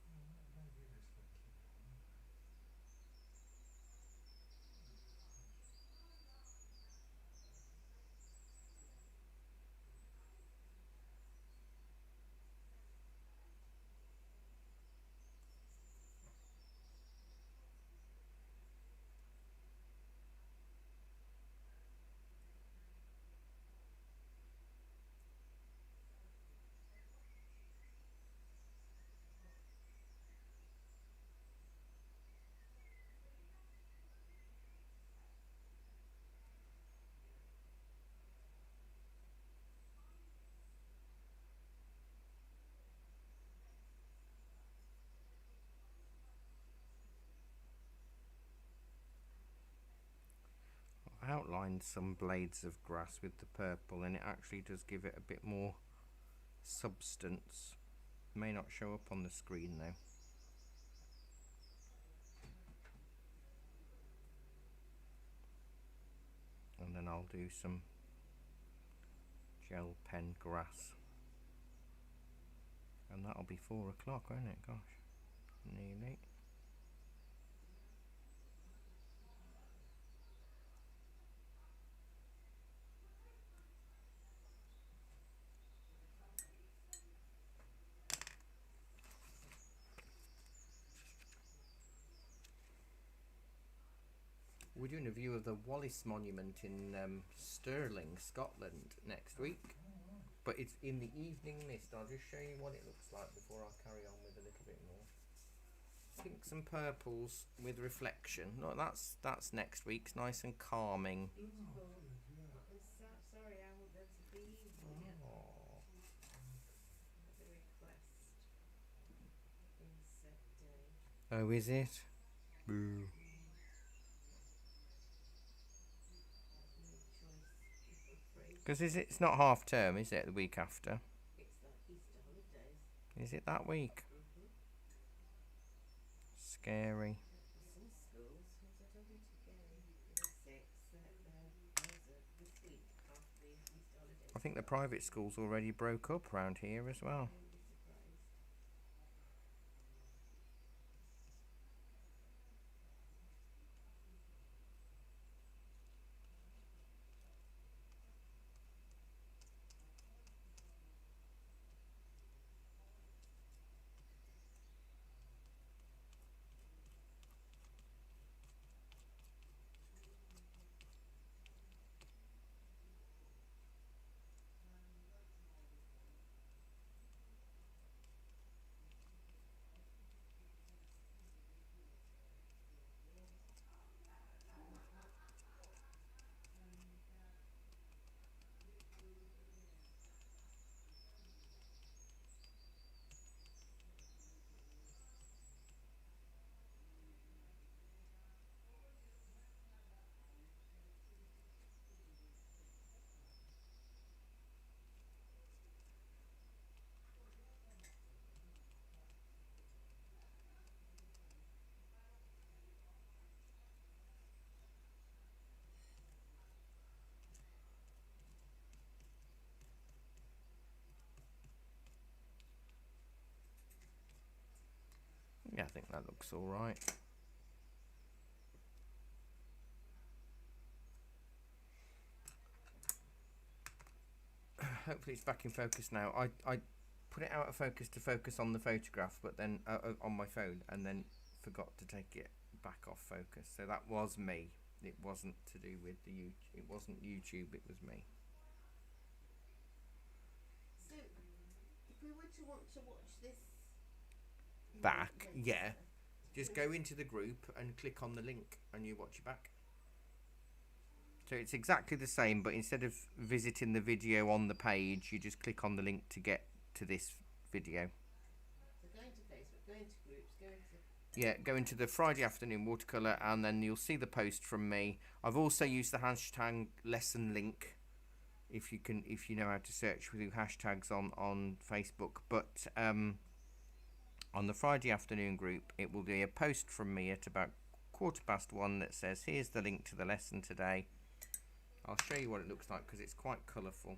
Maybe it is Llywelyn. I outlined some blades of grass with the purple, and it actually does give it a bit more substance. May not show up on the screen though. And then I'll do some gel pen grass, and that'll be 4 o'clock, won't it? Gosh, nearly. we're doing a view of the Wallace Monument in Stirling, Scotland next week. But it's in the evening mist. I'll just show you what it looks like before I carry on with a little bit more. Pinks and purples with reflection. No, that's next week. It's nice and calming. Beautiful. Sorry, I won't be able to be here. Oh. The request. Inset day. Oh, is it? Boo. No choice, I'm afraid. Because it's not half term, is it? The week after. It's like Easter holidays. Is it that week? Mm-hmm. Scary. Some schools, what I told you to Gary, year 6, this week after the Easter holidays. I think the private schools already broke up around here as well. I wouldn't be surprised. Yeah, I think that looks all right. Hopefully it's back in focus now. I put it out of focus to focus on the photograph, but then on my phone, and then forgot to take it back off focus. So that was me. It wasn't to do with the it wasn't YouTube. It was me. So, if we were to want to watch this Back, later, yeah. Just go into the group and click on the link, and you watch it back. So it's exactly the same, but instead of visiting the video on the page, you just click on the link to get to this video. So go into Facebook, go into groups, go into... Yeah, go into the Friday afternoon watercolour, and then you'll see the post from me. I've also used the hashtag lesson link, if you know how to search through hashtags on Facebook. But on the Friday afternoon group, it will be a post from me at about 1:15 that says, here's the link to the lesson today. I'll show you what it looks like because it's quite colourful.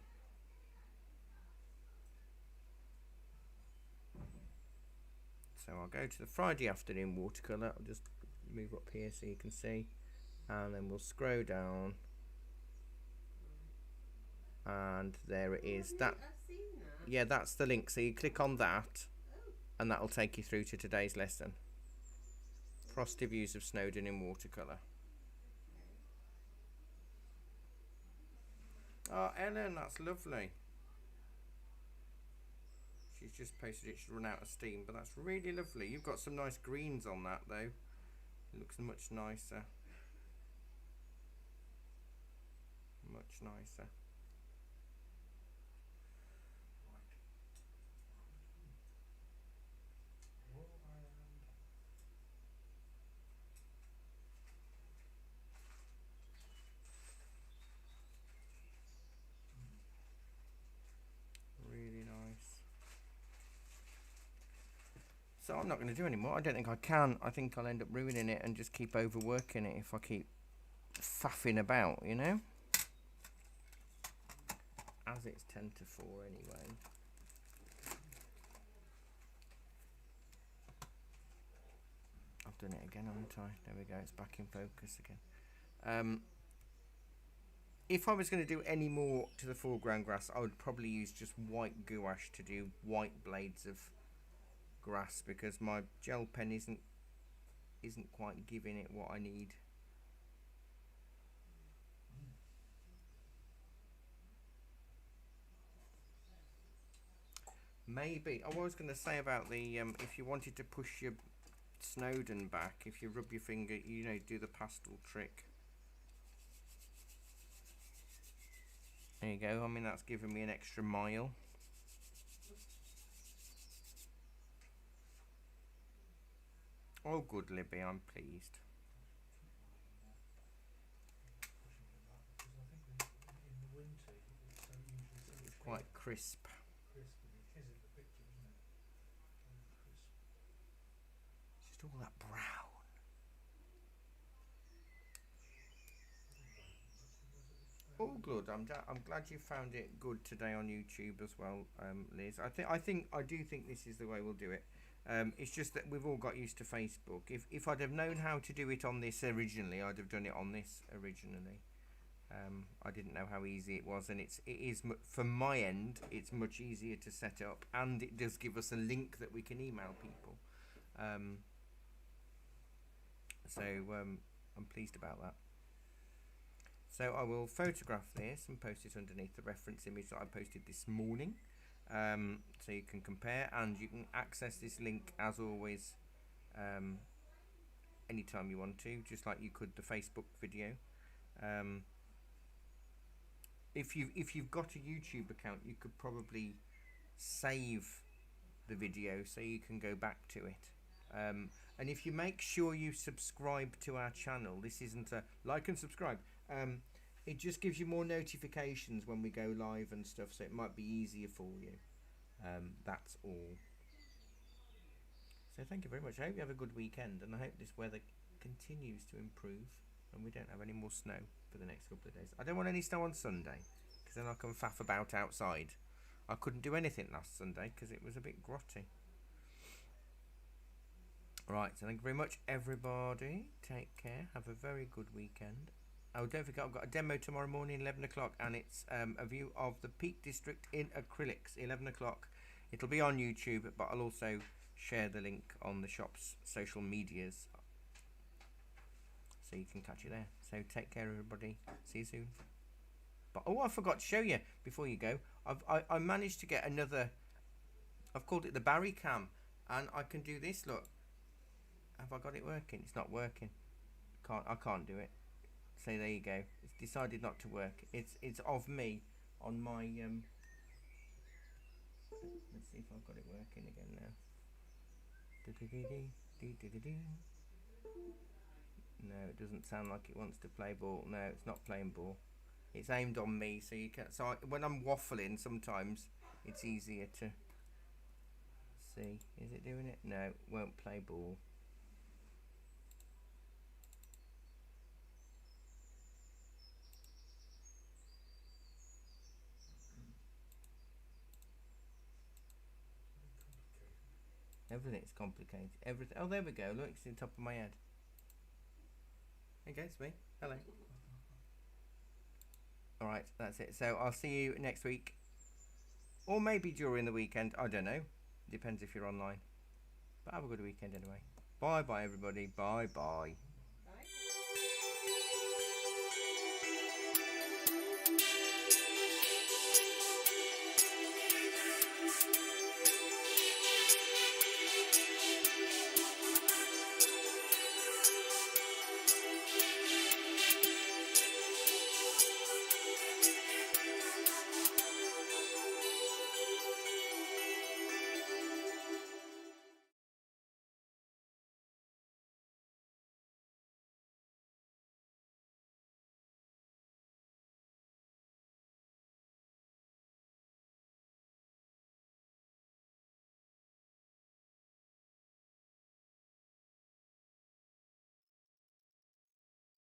So I'll go to the Friday afternoon watercolour. I'll just move up here so you can see, and then we'll scroll down, and there it is. I've seen that. Yeah, that's the link. So you click on that, and that'll take you through to today's lesson. Frosty views of Snowdon in watercolour. Oh, Ellen, that's lovely. She's just posted it. She's run out of steam, but that's really lovely. You've got some nice greens on that, though. It looks much nicer. Much nicer. Really nice. So I'm not going to do any more. I don't think I can. I think I'll end up ruining it and just keep overworking it if I keep faffing about, you know? As it's 10 to 4 anyway. I've done it again, haven't I? There we go, it's back in focus again. If I was going to do any more to the foreground grass, I would probably use just white gouache to do white blades of grass, because my gel pen isn't quite giving it what I need. Maybe. I was going to say about the if you wanted to push your Snowdon back, if you rub your finger, you know, do the pastel trick. There you go. I mean, that's giving me an extra mile. Oh, good, Libby. I'm pleased. It's quite crisp. Just all that brown. Oh, good. I'm glad you found it good today on YouTube as well, Liz. I do think this is the way we'll do it. It's just that we've all got used to Facebook. If I'd have known how to do it on this originally, I'd have done it on this originally. I didn't know how easy it was, and it is from my end. It's much easier to set up, and it does give us a link that we can email people. So I'm pleased about that. So I will photograph this and post it underneath the reference image that I posted this morning, so you can compare, and you can access this link as always anytime you want to, just like you could the Facebook video. If you've got a YouTube account, you could probably save the video so you can go back to it. And if you make sure you subscribe to our channel, this isn't a like and subscribe. It just gives you more notifications when we go live and stuff, so it might be easier for you. That's all. So thank you very much. I hope you have a good weekend, and I hope this weather continues to improve and we don't have any more snow for the next couple of days. I don't want any snow on Sunday, because then I can faff about outside. I couldn't do anything last Sunday because it was a bit grotty. Right, so thank you very much, everybody. Take care. Have a very good weekend. Oh, don't forget, I've got a demo tomorrow morning, 11 o'clock, and it's a view of the Peak District in acrylics, 11 o'clock. It'll be on YouTube, but I'll also share the link on the shop's social medias, so you can catch it there. So take care, everybody. See you soon. But oh, I forgot to show you before you go. I managed to get another. I've called it the Barry Cam, and I can do this. Look, have I got it working? It's not working. I can't do it. So there you go. It's decided not to work. It's of me on my Let's see if I've got it working again now. No, it doesn't sound like it wants to play ball. No, it's not playing ball. It's aimed on me, so you can. So when I'm waffling, sometimes it's easier to see. Is it doing it? No, it won't play ball. Everything's complicated. Everything. Oh, there we go. Look, it's in the top of my head. Okay, it's me. Hello. Alright, that's it. So I'll see you next week. Or maybe during the weekend. I don't know. Depends if you're online. But have a good weekend anyway. Bye bye, everybody. Bye bye.